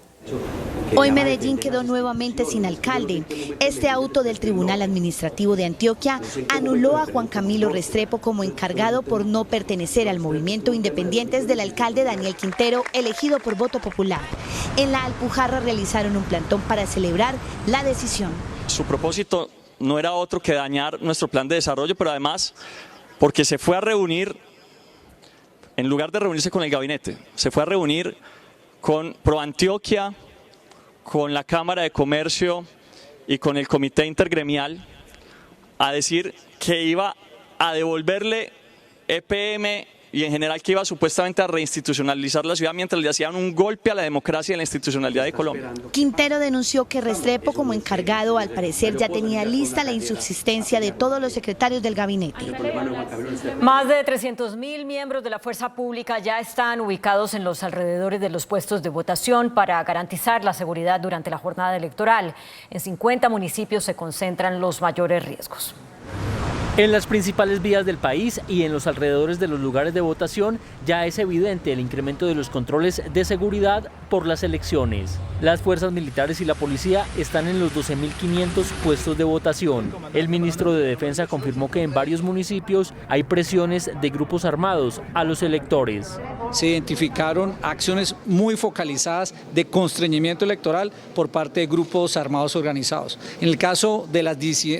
Hoy Medellín quedó nuevamente sin alcalde. Este auto del Tribunal Administrativo de Antioquia anuló a Juan Camilo Restrepo como encargado por no pertenecer al movimiento Independientes del alcalde Daniel Quintero, elegido por voto popular. En la Alpujarra realizaron un plantón para celebrar la decisión. Su propósito no era otro que dañar nuestro plan de desarrollo, pero además porque se fue a reunir, en lugar de reunirse con el gabinete, se fue a reunir con ProAntioquia, con la Cámara de Comercio y con el Comité Intergremial a decir que iba a devolverle EPM y en general que iba supuestamente a reinstitucionalizar la ciudad mientras le hacían un golpe a la democracia y a la institucionalidad de Colombia. Quintero denunció que Restrepo como encargado al parecer ya tenía lista la insubsistencia de todos los secretarios del gabinete. Más de 300.000 miembros de la fuerza pública ya están ubicados en los alrededores de los puestos de votación para garantizar la seguridad durante la jornada electoral. En 50 municipios se concentran los mayores riesgos. En las principales vías del país y en los alrededores de los lugares de votación ya es evidente el incremento de los controles de seguridad por las elecciones. Las fuerzas militares y la policía están en los 12.500 puestos de votación. El ministro de Defensa confirmó que en varios municipios hay presiones de grupos armados a los electores. Se identificaron acciones muy focalizadas de constreñimiento electoral por parte de grupos armados organizados. En el caso de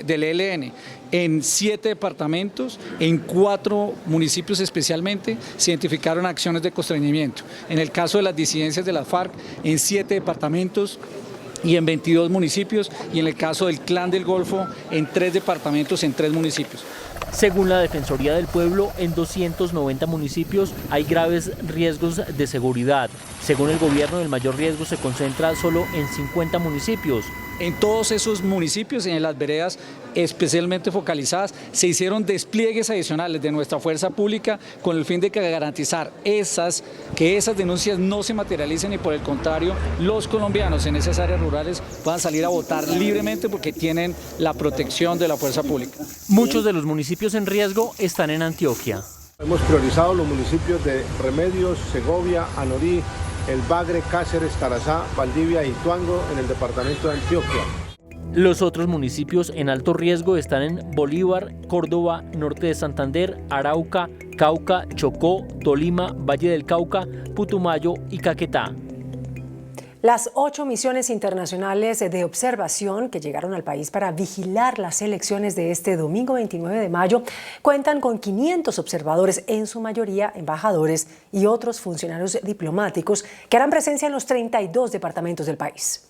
del ELN, en 7 departamentos, en 4 municipios especialmente, se identificaron acciones de constreñimiento. En el caso de las disidencias de la FARC, en 7 departamentos y en 22 municipios, y en el caso del Clan del Golfo, en 3 departamentos, en 3 municipios. Según la Defensoría del Pueblo, en 290 municipios hay graves riesgos de seguridad. Según el gobierno, el mayor riesgo se concentra solo en 50 municipios. En todos esos municipios, en las veredas especialmente focalizadas, se hicieron despliegues adicionales de nuestra fuerza pública con el fin de garantizar que esas denuncias no se materialicen y por el contrario, los colombianos en esas áreas rurales puedan salir a votar libremente porque tienen la protección de la fuerza pública. Muchos de los municipios en riesgo están en Antioquia. Hemos priorizado los municipios de Remedios, Segovia, Anorí, El Bagre, Cáceres, Tarazá, Valdivia y Tuango en el departamento de Antioquia. Los otros municipios en alto riesgo están en Bolívar, Córdoba, Norte de Santander, Arauca, Cauca, Chocó, Tolima, Valle del Cauca, Putumayo y Caquetá. Las 8 misiones internacionales de observación que llegaron al país para vigilar las elecciones de este domingo 29 de mayo cuentan con 500 observadores, en su mayoría embajadores y otros funcionarios diplomáticos que harán presencia en los 32 departamentos del país.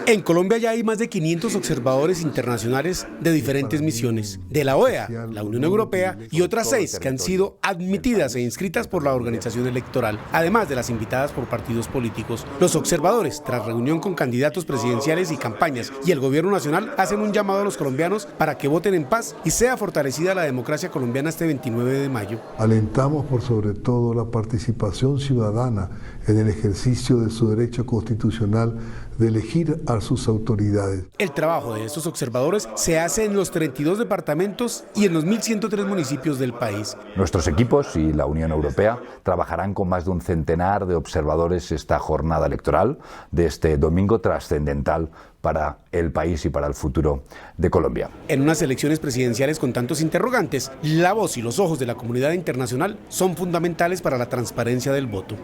En Colombia ya hay más de 500 observadores internacionales de diferentes misiones, de la OEA, la Unión Europea y otras 6 que han sido admitidas e inscritas por la organización electoral, además de las invitadas por partidos políticos. Los observadores, tras reunión con candidatos presidenciales y campañas y el gobierno nacional, hacen un llamado a los colombianos para que voten en paz y sea fortalecida la democracia colombiana este 29 de mayo. Alentamos por sobre todo la participación ciudadana en el ejercicio de su derecho constitucional de elegir a sus autoridades. El trabajo de estos observadores se hace en los 32 departamentos y en los 1.103 municipios del país. Nuestros equipos y la Unión Europea trabajarán con más de un centenar de observadores esta jornada electoral de este domingo trascendental para el país y para el futuro de Colombia. En unas elecciones presidenciales con tantos interrogantes, la voz y los ojos de la comunidad internacional son fundamentales para la transparencia del voto.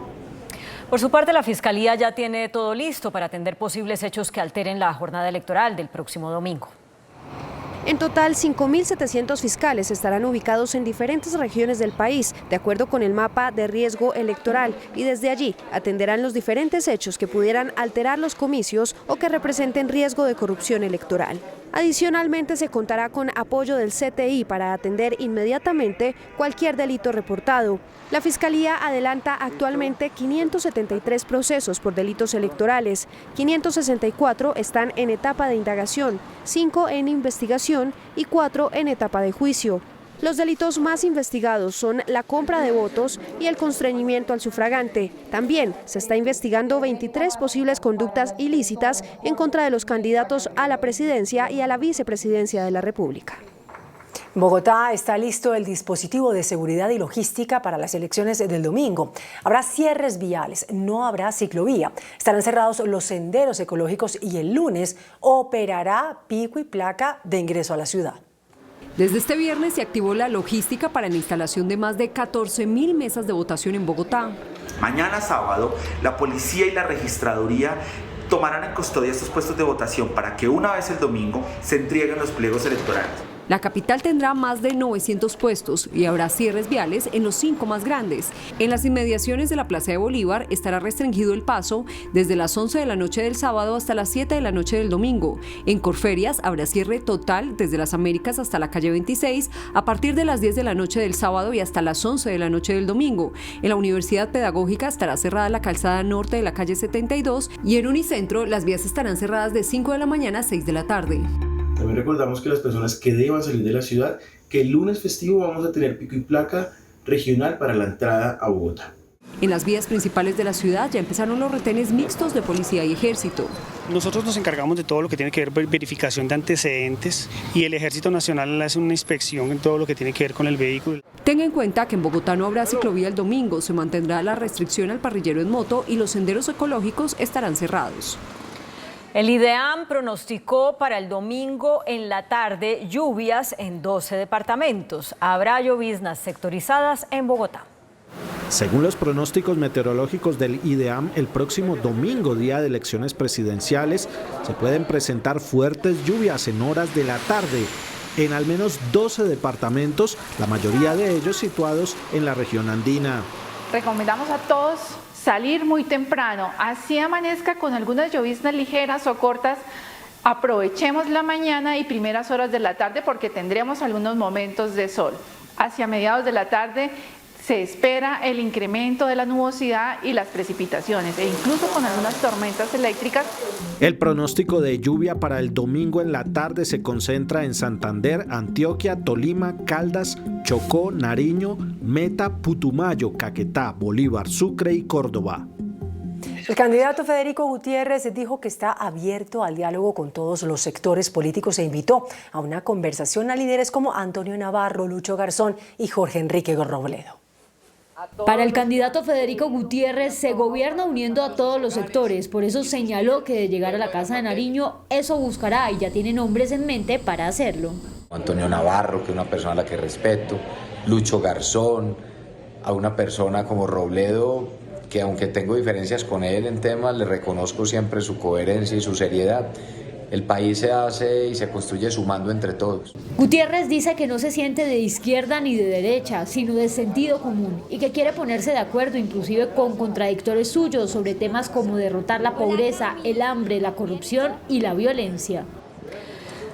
Por su parte, la Fiscalía ya tiene todo listo para atender posibles hechos que alteren la jornada electoral del próximo domingo. En total, 5.700 fiscales estarán ubicados en diferentes regiones del país, de acuerdo con el mapa de riesgo electoral, y desde allí atenderán los diferentes hechos que pudieran alterar los comicios o que representen riesgo de corrupción electoral. Adicionalmente, se contará con apoyo del CTI para atender inmediatamente cualquier delito reportado. La Fiscalía adelanta actualmente 573 procesos por delitos electorales, 564 están en etapa de indagación, 5 en investigación y 4 en etapa de juicio. Los delitos más investigados son la compra de votos y el constreñimiento al sufragante. También se está investigando 23 posibles conductas ilícitas en contra de los candidatos a la presidencia y a la vicepresidencia de la República. En Bogotá está listo el dispositivo de seguridad y logística para las elecciones del domingo. Habrá cierres viales, no habrá ciclovía. Estarán cerrados los senderos ecológicos y el lunes operará pico y placa de ingreso a la ciudad. Desde este viernes se activó la logística para la instalación de más de 14.000 mesas de votación en Bogotá. Mañana sábado, la policía y la registraduría tomarán en custodia estos puestos de votación para que una vez el domingo se entreguen los pliegos electorales. La capital tendrá más de 900 puestos y habrá cierres viales en los 5 más grandes. En las inmediaciones de la Plaza de Bolívar estará restringido el paso desde las 11 de la noche del sábado hasta las 7 de la noche del domingo. En Corferias habrá cierre total desde las Américas hasta la calle 26 a partir de las 10 de la noche del sábado y hasta las 11 de la noche del domingo. En la Universidad Pedagógica estará cerrada la calzada norte de la calle 72 y en Unicentro las vías estarán cerradas de 5 de la mañana a 6 de la tarde. También recordamos que las personas que deban salir de la ciudad, que el lunes festivo vamos a tener pico y placa regional para la entrada a Bogotá. En las vías principales de la ciudad ya empezaron los retenes mixtos de policía y ejército. Nosotros nos encargamos de todo lo que tiene que ver con verificación de antecedentes y el Ejército Nacional hace una inspección en todo lo que tiene que ver con el vehículo. Tenga en cuenta que en Bogotá no habrá ciclovía el domingo, se mantendrá la restricción al parrillero en moto y los senderos ecológicos estarán cerrados. El IDEAM pronosticó para el domingo en la tarde lluvias en 12 departamentos. Habrá lloviznas sectorizadas en Bogotá. Según los pronósticos meteorológicos del IDEAM, el próximo domingo, día de elecciones presidenciales, se pueden presentar fuertes lluvias en horas de la tarde en al menos 12 departamentos, la mayoría de ellos situados en la región andina. Recomendamos a todos salir muy temprano, así amanezca con algunas lloviznas ligeras o cortas, aprovechemos la mañana y primeras horas de la tarde porque tendremos algunos momentos de sol. Hacia mediados de la tarde se espera el incremento de la nubosidad y las precipitaciones e incluso con algunas tormentas eléctricas. El pronóstico de lluvia para el domingo en la tarde se concentra en Santander, Antioquia, Tolima, Caldas, Chocó, Nariño, Meta, Putumayo, Caquetá, Bolívar, Sucre y Córdoba. El candidato Federico Gutiérrez dijo que está abierto al diálogo con todos los sectores políticos e invitó a una conversación a líderes como Antonio Navarro, Lucho Garzón y Jorge Enrique Robledo. Para el candidato Federico Gutiérrez se gobierna uniendo a todos los sectores, por eso señaló que de llegar a la Casa de Nariño eso buscará y ya tiene nombres en mente para hacerlo. Antonio Navarro, que es una persona a la que respeto, Lucho Garzón, a una persona como Robledo, que aunque tengo diferencias con él en temas, le reconozco siempre su coherencia y su seriedad. El país se hace y se construye sumando entre todos. Gutiérrez dice que no se siente de izquierda ni de derecha, sino de sentido común y que quiere ponerse de acuerdo inclusive con contradictores suyos sobre temas como derrotar la pobreza, el hambre, la corrupción y la violencia.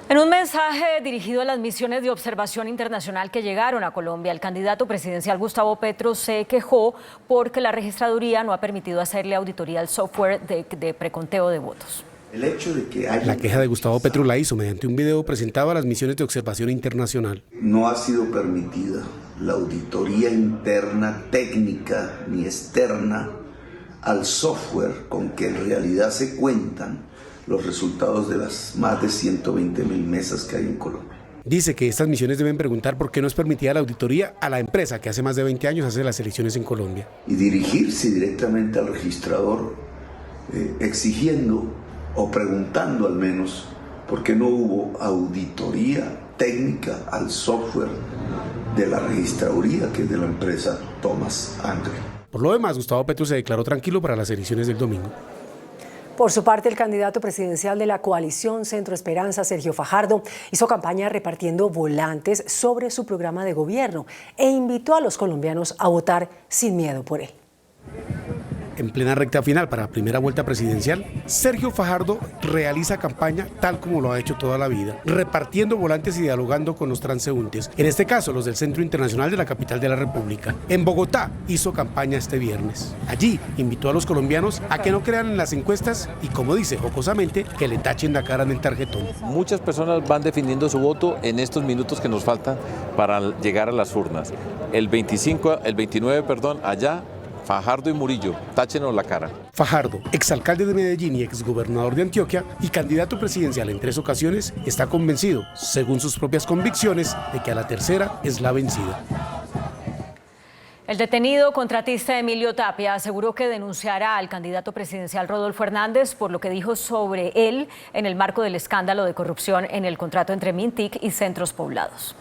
En un mensaje dirigido a las misiones de observación internacional que llegaron a Colombia, el candidato presidencial Gustavo Petro se quejó porque la registraduría no ha permitido hacerle auditoría al software de preconteo de votos. El hecho de que La queja de Gustavo Petro la hizo mediante un video presentado a las misiones de observación internacional. No ha sido permitida la auditoría interna, técnica ni externa al software con que en realidad se cuentan los resultados de las más de 120.000 mesas que hay en Colombia. Dice que estas misiones deben preguntar por qué no es permitida la auditoría a la empresa que hace más de 20 años hace las elecciones en Colombia. Y dirigirse directamente al registrador exigiendo o preguntando al menos por qué no hubo auditoría técnica al software de la registraduría, que es de la empresa Thomas Angre. Por lo demás, Gustavo Petro se declaró tranquilo para las elecciones del domingo. Por su parte, el candidato presidencial de la coalición Centro Esperanza, Sergio Fajardo, hizo campaña repartiendo volantes sobre su programa de gobierno e invitó a los colombianos a votar sin miedo por él. En plena recta final para la primera vuelta presidencial, Sergio Fajardo realiza campaña tal como lo ha hecho toda la vida, repartiendo volantes y dialogando con los transeúntes, en este caso los del Centro Internacional de la capital de la República. En Bogotá hizo campaña este viernes. Allí invitó a los colombianos a que no crean en las encuestas y, como dice jocosamente, que le tachen la cara en el tarjetón. Muchas personas van definiendo su voto en estos minutos que nos faltan para llegar a las urnas. El 29, allá, Fajardo y Murillo, táchenos la cara. Fajardo, exalcalde de Medellín y exgobernador de Antioquia y candidato presidencial en 3 ocasiones, está convencido, según sus propias convicciones, de que a la tercera es la vencida. El detenido contratista Emilio Tapia aseguró que denunciará al candidato presidencial Rodolfo Hernández por lo que dijo sobre él en el marco del escándalo de corrupción en el contrato entre Mintic y Centros Poblados.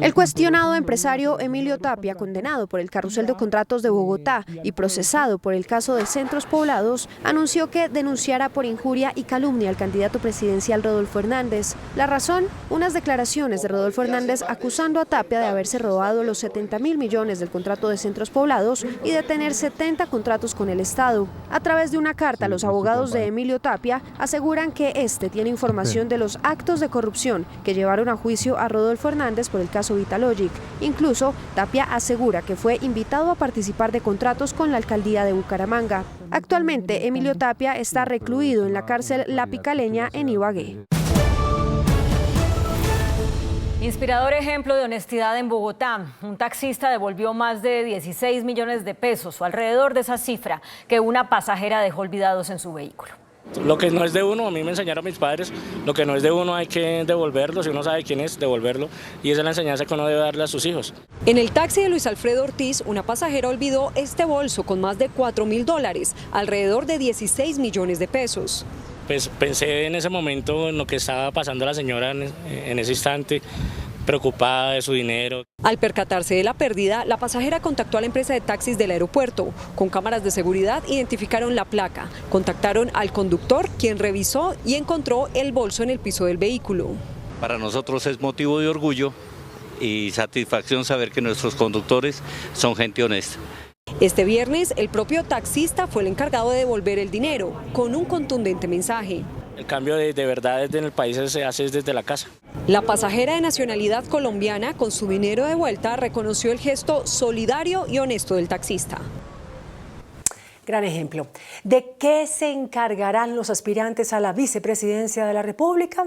El cuestionado empresario Emilio Tapia, condenado por el carrusel de contratos de Bogotá y procesado por el caso de Centros Poblados, anunció que denunciará por injuria y calumnia al candidato presidencial Rodolfo Hernández. La razón, unas declaraciones de Rodolfo Hernández acusando a Tapia de haberse robado los 70.000 millones del contrato de Centros Poblados y de tener 70 contratos con el Estado. A través de una carta, los abogados de Emilio Tapia aseguran que este tiene información de los actos de corrupción que llevaron a juicio a Rodolfo Hernández por el caso Vitalogic. Incluso, Tapia asegura que fue invitado a participar de contratos con la alcaldía de Bucaramanga. Actualmente, Emilio Tapia está recluido en la cárcel La Picaleña en Ibagué. Inspirador ejemplo de honestidad en Bogotá. Un taxista devolvió más de 16 millones de pesos o alrededor de esa cifra que una pasajera dejó olvidados en su vehículo. Lo que no es de uno, a mí me enseñaron mis padres, lo que no es de uno hay que devolverlo, si uno sabe quién es, devolverlo, y esa es la enseñanza que uno debe darle a sus hijos. En el taxi de Luis Alfredo Ortiz, una pasajera olvidó este bolso con más de $4.000, alrededor de 16 millones de pesos. Pues pensé en ese momento en lo que estaba pasando la señora en ese instante, preocupada de su dinero. Al percatarse de la pérdida, la pasajera contactó a la empresa de taxis del aeropuerto. Con cámaras de seguridad identificaron la placa, contactaron al conductor, quien revisó y encontró el bolso en el piso del vehículo. Para nosotros es motivo de orgullo y satisfacción saber que nuestros conductores son gente honesta. Este viernes, el propio taxista fue el encargado de devolver el dinero, con un contundente mensaje. El cambio de verdad en el país se hace desde la casa. La pasajera de nacionalidad colombiana, con su dinero de vuelta, reconoció el gesto solidario y honesto del taxista. Gran ejemplo. ¿De qué se encargarán los aspirantes a la vicepresidencia de la República?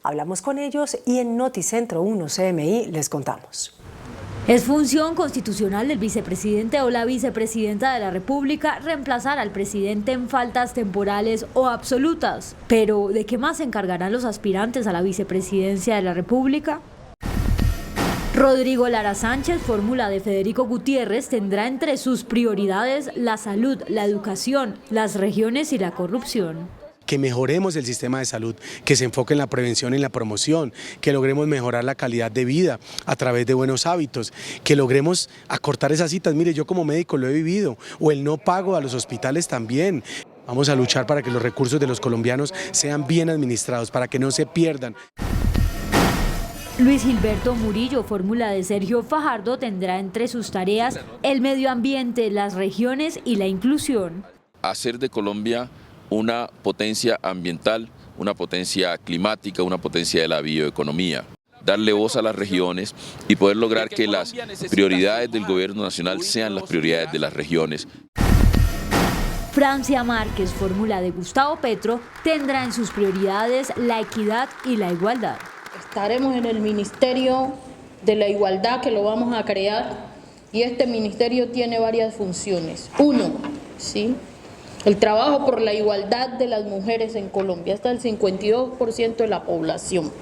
Hablamos con ellos y en Noticentro 1 CMI les contamos. Es función constitucional del vicepresidente o la vicepresidenta de la República reemplazar al presidente en faltas temporales o absolutas. Pero, ¿de qué más se encargarán los aspirantes a la vicepresidencia de la República? Rodrigo Lara Sánchez, fórmula de Federico Gutiérrez, tendrá entre sus prioridades la salud, la educación, las regiones y la corrupción. Que mejoremos el sistema de salud, que se enfoque en la prevención y en la promoción, que logremos mejorar la calidad de vida a través de buenos hábitos, que logremos acortar esas citas. Mire, yo como médico lo he vivido, o el no pago a los hospitales también. Vamos a luchar para que los recursos de los colombianos sean bien administrados, para que no se pierdan. Luis Gilberto Murillo, fórmula de Sergio Fajardo, tendrá entre sus tareas el medio ambiente, las regiones y la inclusión. Hacer de Colombia una potencia ambiental, una potencia climática, una potencia de la bioeconomía. Darle voz a las regiones y poder lograr que las prioridades del gobierno nacional sean las prioridades de las regiones. Francia Márquez, fórmula de Gustavo Petro, tendrá en sus prioridades la equidad y la igualdad. Estaremos en el Ministerio de la Igualdad, que lo vamos a crear, y este ministerio tiene varias funciones. Uno, ¿sí?, el trabajo por la igualdad de las mujeres en Colombia, hasta el 52% de la población.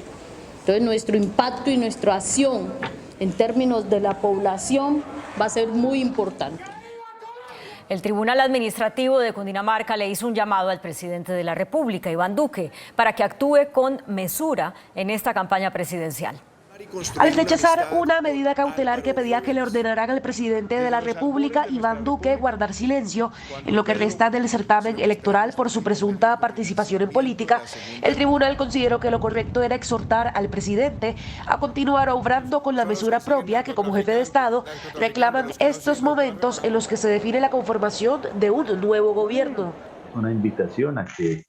Entonces nuestro impacto y nuestra acción en términos de la población va a ser muy importante. El Tribunal Administrativo de Cundinamarca le hizo un llamado al presidente de la República, Iván Duque, para que actúe con mesura en esta campaña presidencial. Al rechazar una medida cautelar que pedía que le ordenaran al presidente de la República, Iván Duque, guardar silencio en lo que resta del certamen electoral por su presunta participación en política, el tribunal consideró que lo correcto era exhortar al presidente a continuar obrando con la mesura propia que como jefe de Estado reclaman estos momentos en los que se define la conformación de un nuevo gobierno. Una invitación a que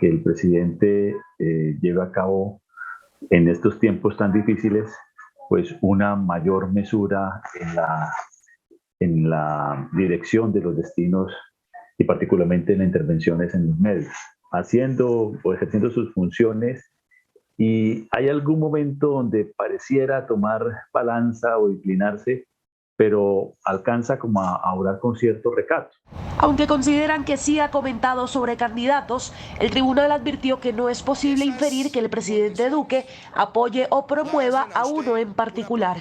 el presidente lleve a cabo en estos tiempos tan difíciles, pues una mayor mesura en la dirección de los destinos y particularmente en las intervenciones en los medios, haciendo o ejerciendo sus funciones. Y hay algún momento donde pareciera tomar balanza o inclinarse, pero alcanza como a obrar con cierto recato. Aunque consideran que sí ha comentado sobre candidatos, el tribunal advirtió que no es posible inferir que el presidente Duque apoye o promueva a uno en particular.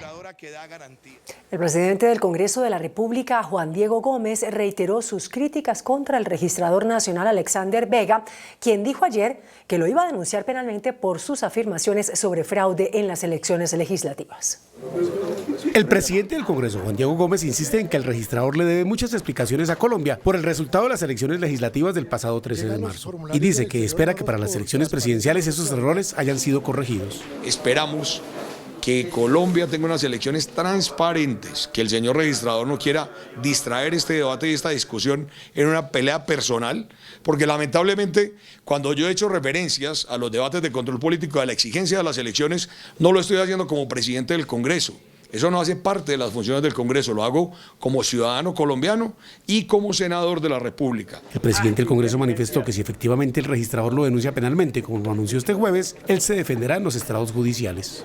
El presidente del Congreso de la República, Juan Diego Gómez, reiteró sus críticas contra el registrador nacional Alexander Vega, quien dijo ayer que lo iba a denunciar penalmente por sus afirmaciones sobre fraude en las elecciones legislativas. El presidente del Congreso, Juan Diego Gómez, insiste en que el registrador le debe muchas explicaciones a Colombia por el resultado de las elecciones legislativas del pasado 13 de marzo. Y dice que espera que para las elecciones presidenciales esos errores hayan sido corregidos. Esperamos que Colombia tenga unas elecciones transparentes, que el señor registrador no quiera distraer este debate y esta discusión en una pelea personal, porque lamentablemente cuando yo he hecho referencias a los debates de control político, a la exigencia de las elecciones, no lo estoy haciendo como presidente del Congreso. Eso no hace parte de las funciones del Congreso, lo hago como ciudadano colombiano y como senador de la República. El presidente del Congreso manifestó que si efectivamente el registrador lo denuncia penalmente, como lo anunció este jueves, él se defenderá en los estrados judiciales.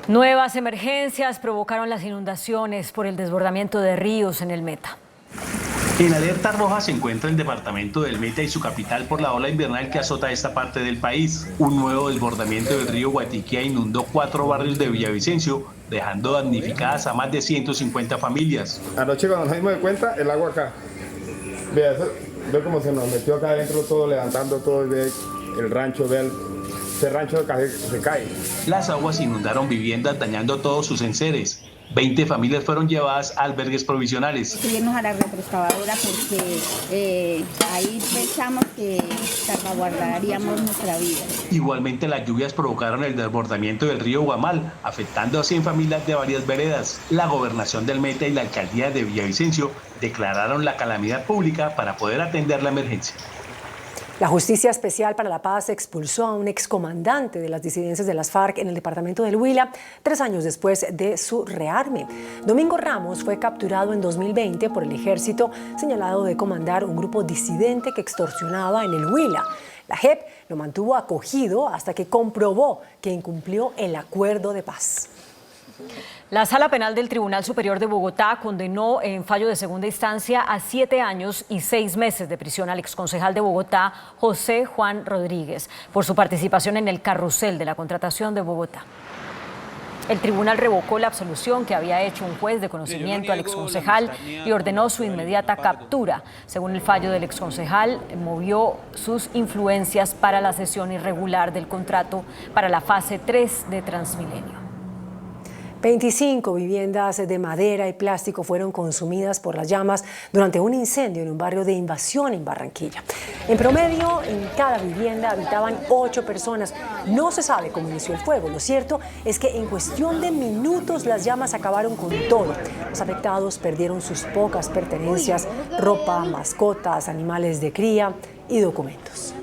Nuevas emergencias provocaron las inundaciones por el desbordamiento de ríos en el Meta. En alerta roja se encuentra el departamento del Meta y su capital por la ola invernal que azota esta parte del país. Un nuevo desbordamiento del río Guatiquía inundó 4 barrios de Villavicencio, dejando damnificadas a más de 150 familias. Anoche cuando nos dimos cuenta, el agua acá. Vea, ve cómo se nos metió acá adentro todo, levantando todo, ve el rancho, ve ese rancho casi se cae. Las aguas inundaron viviendas, dañando todos sus enseres. 20 familias fueron llevadas a albergues provisionales. Subirnos a la retroexcavadora porque ahí pensamos que salvaguardaríamos nuestra vida. Igualmente las lluvias provocaron el desbordamiento del río Guamal, afectando a 100 familias de varias veredas. La gobernación del Meta y la alcaldía de Villavicencio declararon la calamidad pública para poder atender la emergencia. La Justicia Especial para la Paz expulsó a un excomandante de las disidencias de las FARC en el departamento del Huila 3 años después de su rearme. Domingo Ramos fue capturado en 2020 por el ejército, señalado de comandar un grupo disidente que extorsionaba en el Huila. La JEP lo mantuvo acogido hasta que comprobó que incumplió el acuerdo de paz. La Sala Penal del Tribunal Superior de Bogotá condenó en fallo de segunda instancia a 7 años y 6 meses de prisión al exconcejal de Bogotá, José Juan Rodríguez, por su participación en el carrusel de la contratación de Bogotá. El tribunal revocó la absolución que había hecho un juez de conocimiento al exconcejal y ordenó su inmediata captura. Según el fallo del exconcejal, movió sus influencias para la cesión irregular del contrato para la fase 3 de Transmilenio. 25 viviendas de madera y plástico fueron consumidas por las llamas durante un incendio en un barrio de Invasión en Barranquilla. En promedio, en cada vivienda habitaban 8 personas. No se sabe cómo inició el fuego. Lo cierto es que en cuestión de minutos las llamas acabaron con todo. Los afectados perdieron sus pocas pertenencias, ropa, mascotas, animales de cría y documentos.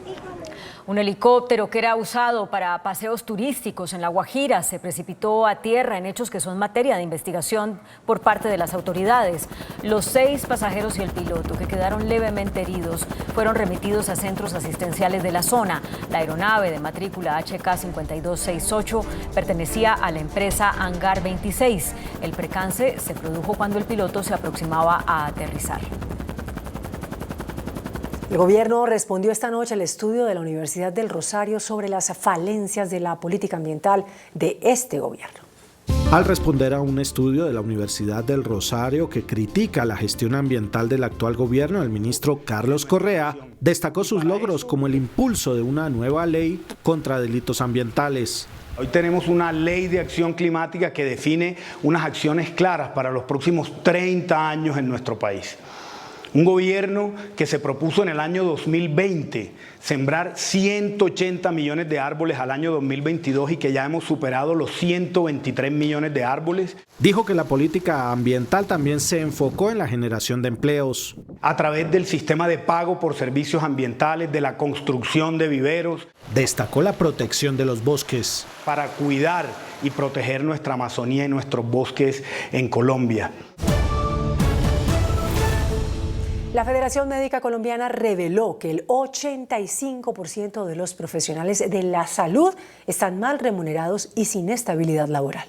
Un helicóptero que era usado para paseos turísticos en La Guajira se precipitó a tierra en hechos que son materia de investigación por parte de las autoridades. Los 6 pasajeros y el piloto, que quedaron levemente heridos, fueron remitidos a centros asistenciales de la zona. La aeronave de matrícula HK-5268 pertenecía a la empresa Hangar 26. El percance se produjo cuando el piloto se aproximaba a aterrizar. El gobierno respondió esta noche al estudio de la Universidad del Rosario sobre las falencias de la política ambiental de este gobierno. Al responder a un estudio de la Universidad del Rosario que critica la gestión ambiental del actual gobierno, el ministro Carlos Correa destacó sus logros como el impulso de una nueva ley contra delitos ambientales. Hoy tenemos una ley de acción climática que define unas acciones claras para los próximos 30 años en nuestro país. Un gobierno que se propuso en el año 2020 sembrar 180 millones de árboles al año 2022 y que ya hemos superado los 123 millones de árboles. Dijo que la política ambiental también se enfocó en la generación de empleos. A través del sistema de pago por servicios ambientales, de la construcción de viveros. Destacó la protección de los bosques. Para cuidar y proteger nuestra Amazonía y nuestros bosques en Colombia. La Federación Médica Colombiana reveló que el 85% de los profesionales de la salud están mal remunerados y sin estabilidad laboral.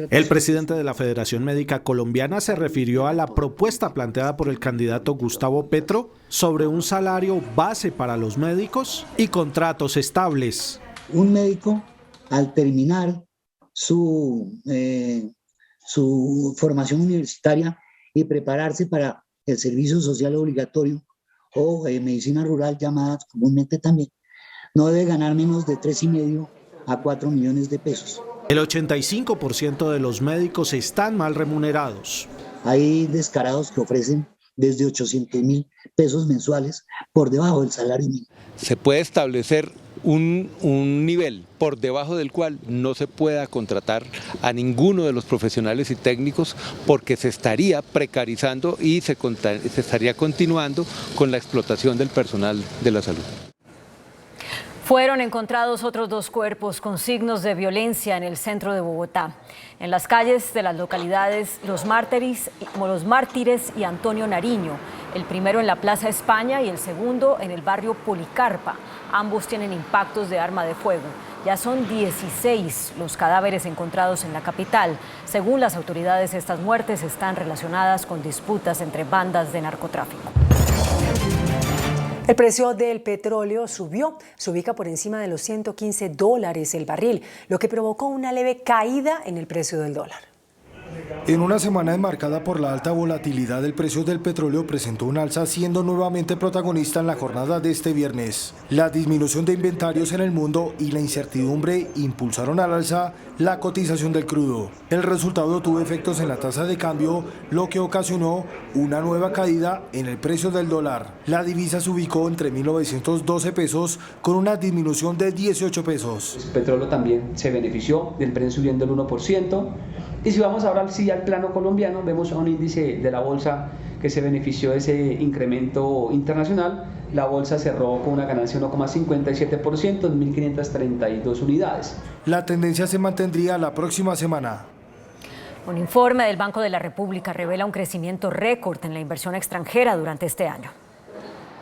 El presidente de la Federación Médica Colombiana se refirió a la propuesta planteada por el candidato Gustavo Petro sobre un salario base para los médicos y contratos estables. Un médico, al terminar su formación universitaria y prepararse para el servicio social obligatorio o medicina rural, llamada comúnmente también, no debe ganar menos de 3,5 a 4 millones de pesos. El 85% de los médicos están mal remunerados. Hay descarados que ofrecen desde 800.000 pesos mensuales por debajo del salario mínimo. Se puede establecer un nivel por debajo del cual no se pueda contratar a ninguno de los profesionales y técnicos porque se estaría precarizando y se estaría continuando con la explotación del personal de la salud. Fueron encontrados otros 2 cuerpos con signos de violencia en el centro de Bogotá. En las calles de las localidades Los Mártires y Antonio Nariño. El primero en la Plaza España y el segundo en el barrio Policarpa. Ambos tienen impactos de arma de fuego. Ya son 16 los cadáveres encontrados en la capital. Según las autoridades, estas muertes están relacionadas con disputas entre bandas de narcotráfico. El precio del petróleo subió, se ubica por encima de los $115 el barril, lo que provocó una leve caída en el precio del dólar. En una semana enmarcada por la alta volatilidad, el precio del petróleo presentó un alza, siendo nuevamente protagonista en la jornada de este viernes. La disminución de inventarios en el mundo y la incertidumbre impulsaron al alza la cotización del crudo. El resultado tuvo efectos en la tasa de cambio, lo que ocasionó una nueva caída en el precio del dólar. La divisa se ubicó entre 1.912 pesos con una disminución de 18 pesos. El petróleo también se benefició del Brent subiendo el 1%. Y si vamos ahora al plano colombiano, vemos a un índice de la bolsa que se benefició de ese incremento internacional. La bolsa cerró con una ganancia de 1,57% en 1.532 unidades. La tendencia se mantendría la próxima semana. Un informe del Banco de la República revela un crecimiento récord en la inversión extranjera durante este año.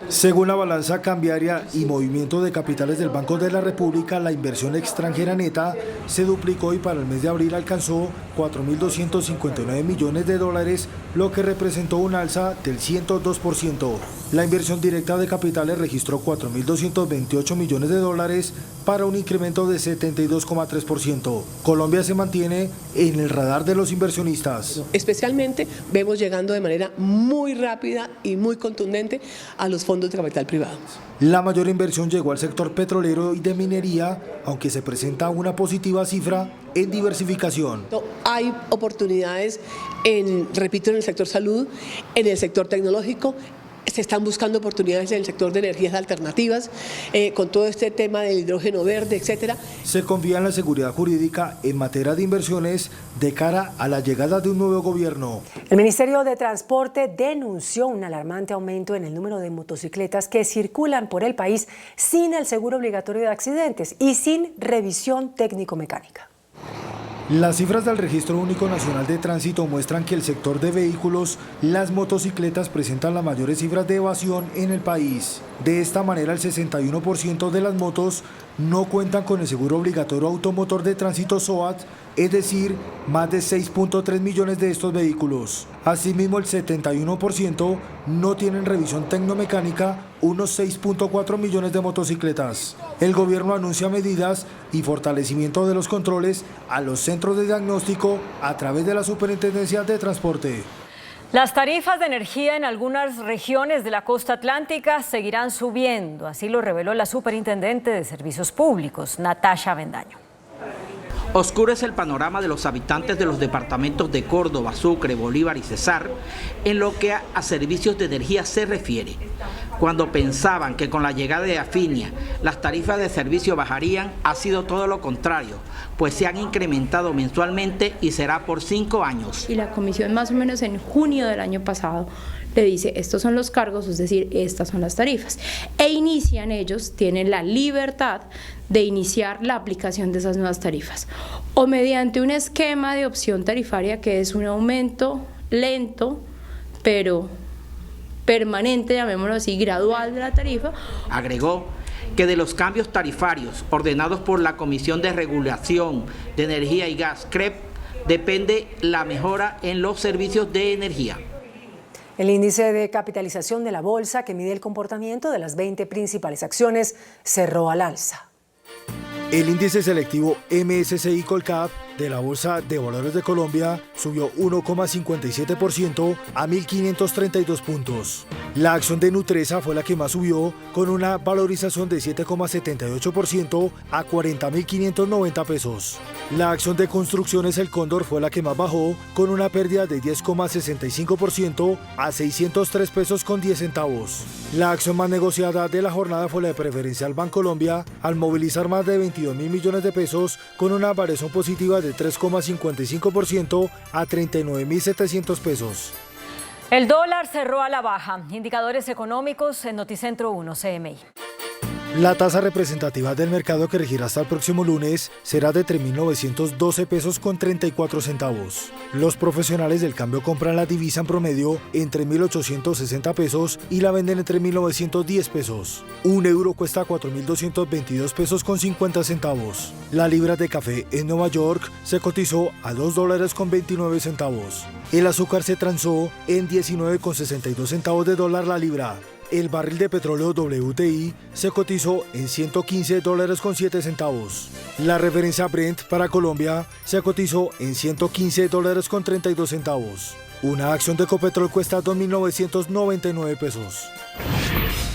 Según la balanza cambiaria y movimiento de capitales del Banco de la República, la inversión extranjera neta se duplicó y para el mes de abril alcanzó 4.259 millones de dólares, lo que representó un alza del 102%. La inversión directa de capitales registró 4.228 millones de dólares para un incremento de 72,3%. Colombia se mantiene en el radar de los inversionistas. Especialmente vemos llegando de manera muy rápida y muy contundente a los fondos de capital privado. La mayor inversión llegó al sector petrolero y de minería, aunque se presenta una positiva cifra en diversificación. Hay oportunidades, en el sector salud, en el sector tecnológico. Se están buscando oportunidades en el sector de energías alternativas, con todo este tema del hidrógeno verde, etcétera. Se confía en la seguridad jurídica en materia de inversiones de cara a la llegada de un nuevo gobierno. El Ministerio de Transporte denunció un alarmante aumento en el número de motocicletas que circulan por el país sin el seguro obligatorio de accidentes y sin revisión técnico-mecánica. Las cifras del Registro Único Nacional de Tránsito muestran que el sector de vehículos, las motocicletas, presentan las mayores cifras de evasión en el país. De esta manera, el 61% de las motos no cuentan con el seguro obligatorio automotor de tránsito SOAT, es decir, más de 6.3 millones de estos vehículos. Asimismo, el 71% no tienen revisión tecnomecánica, unos 6.4 millones de motocicletas. El gobierno anuncia medidas y fortalecimiento de los controles a los centros de diagnóstico a través de la Superintendencia de Transporte. Las tarifas de energía en algunas regiones de la costa atlántica seguirán subiendo, así lo reveló la Superintendente de Servicios Públicos, Natasha Avendaño. Oscuro es el panorama de los habitantes de los departamentos de Córdoba, Sucre, Bolívar y Cesar en lo que a servicios de energía se refiere. Cuando pensaban que con la llegada de Afinia las tarifas de servicio bajarían, ha sido todo lo contrario, pues se han incrementado mensualmente y será por 5 años. Y la comisión más o menos en junio del año pasado le dice, estos son los cargos, es decir, estas son las tarifas. E inician ellos, tienen la libertad de iniciar la aplicación de esas nuevas tarifas. O mediante un esquema de opción tarifaria que es un aumento lento, pero permanente, llamémoslo así, gradual de la tarifa. Agregó que de los cambios tarifarios ordenados por la Comisión de Regulación de Energía y Gas, CREP, depende la mejora en los servicios de energía. El índice de capitalización de la bolsa, que mide el comportamiento de las 20 principales acciones, cerró al alza. El índice selectivo MSCI Colcap de la Bolsa de Valores de Colombia subió 1,57% a 1.532 puntos. La acción de Nutresa fue la que más subió, con una valorización de 7,78% a 40.590 pesos. La acción de Construcciones El Cóndor fue la que más bajó, con una pérdida de 10,65% a 603 pesos con 10 centavos. La acción más negociada de la jornada fue la de Preferencial Bancolombia, al movilizar más de 22.000 millones de pesos, con una variación positiva de 3,55% a 39.700 pesos. El dólar cerró a la baja. Indicadores económicos en Noticentro 1 CMI. La tasa representativa del mercado, que regirá hasta el próximo lunes, será de 3.912 pesos con 34 centavos. Los profesionales del cambio compran la divisa en promedio en 3.860 pesos y la venden en 3.910 pesos. Un euro cuesta 4.222 pesos con 50 centavos. La libra de café en Nueva York se cotizó a $2 con 29 centavos. El azúcar se transó en 19,62 centavos de dólar la libra. El barril de petróleo WTI se cotizó en $115 con 7 centavos. La referencia Brent para Colombia se cotizó en $115 con 32 centavos. Una acción de Ecopetrol cuesta 2.999 pesos.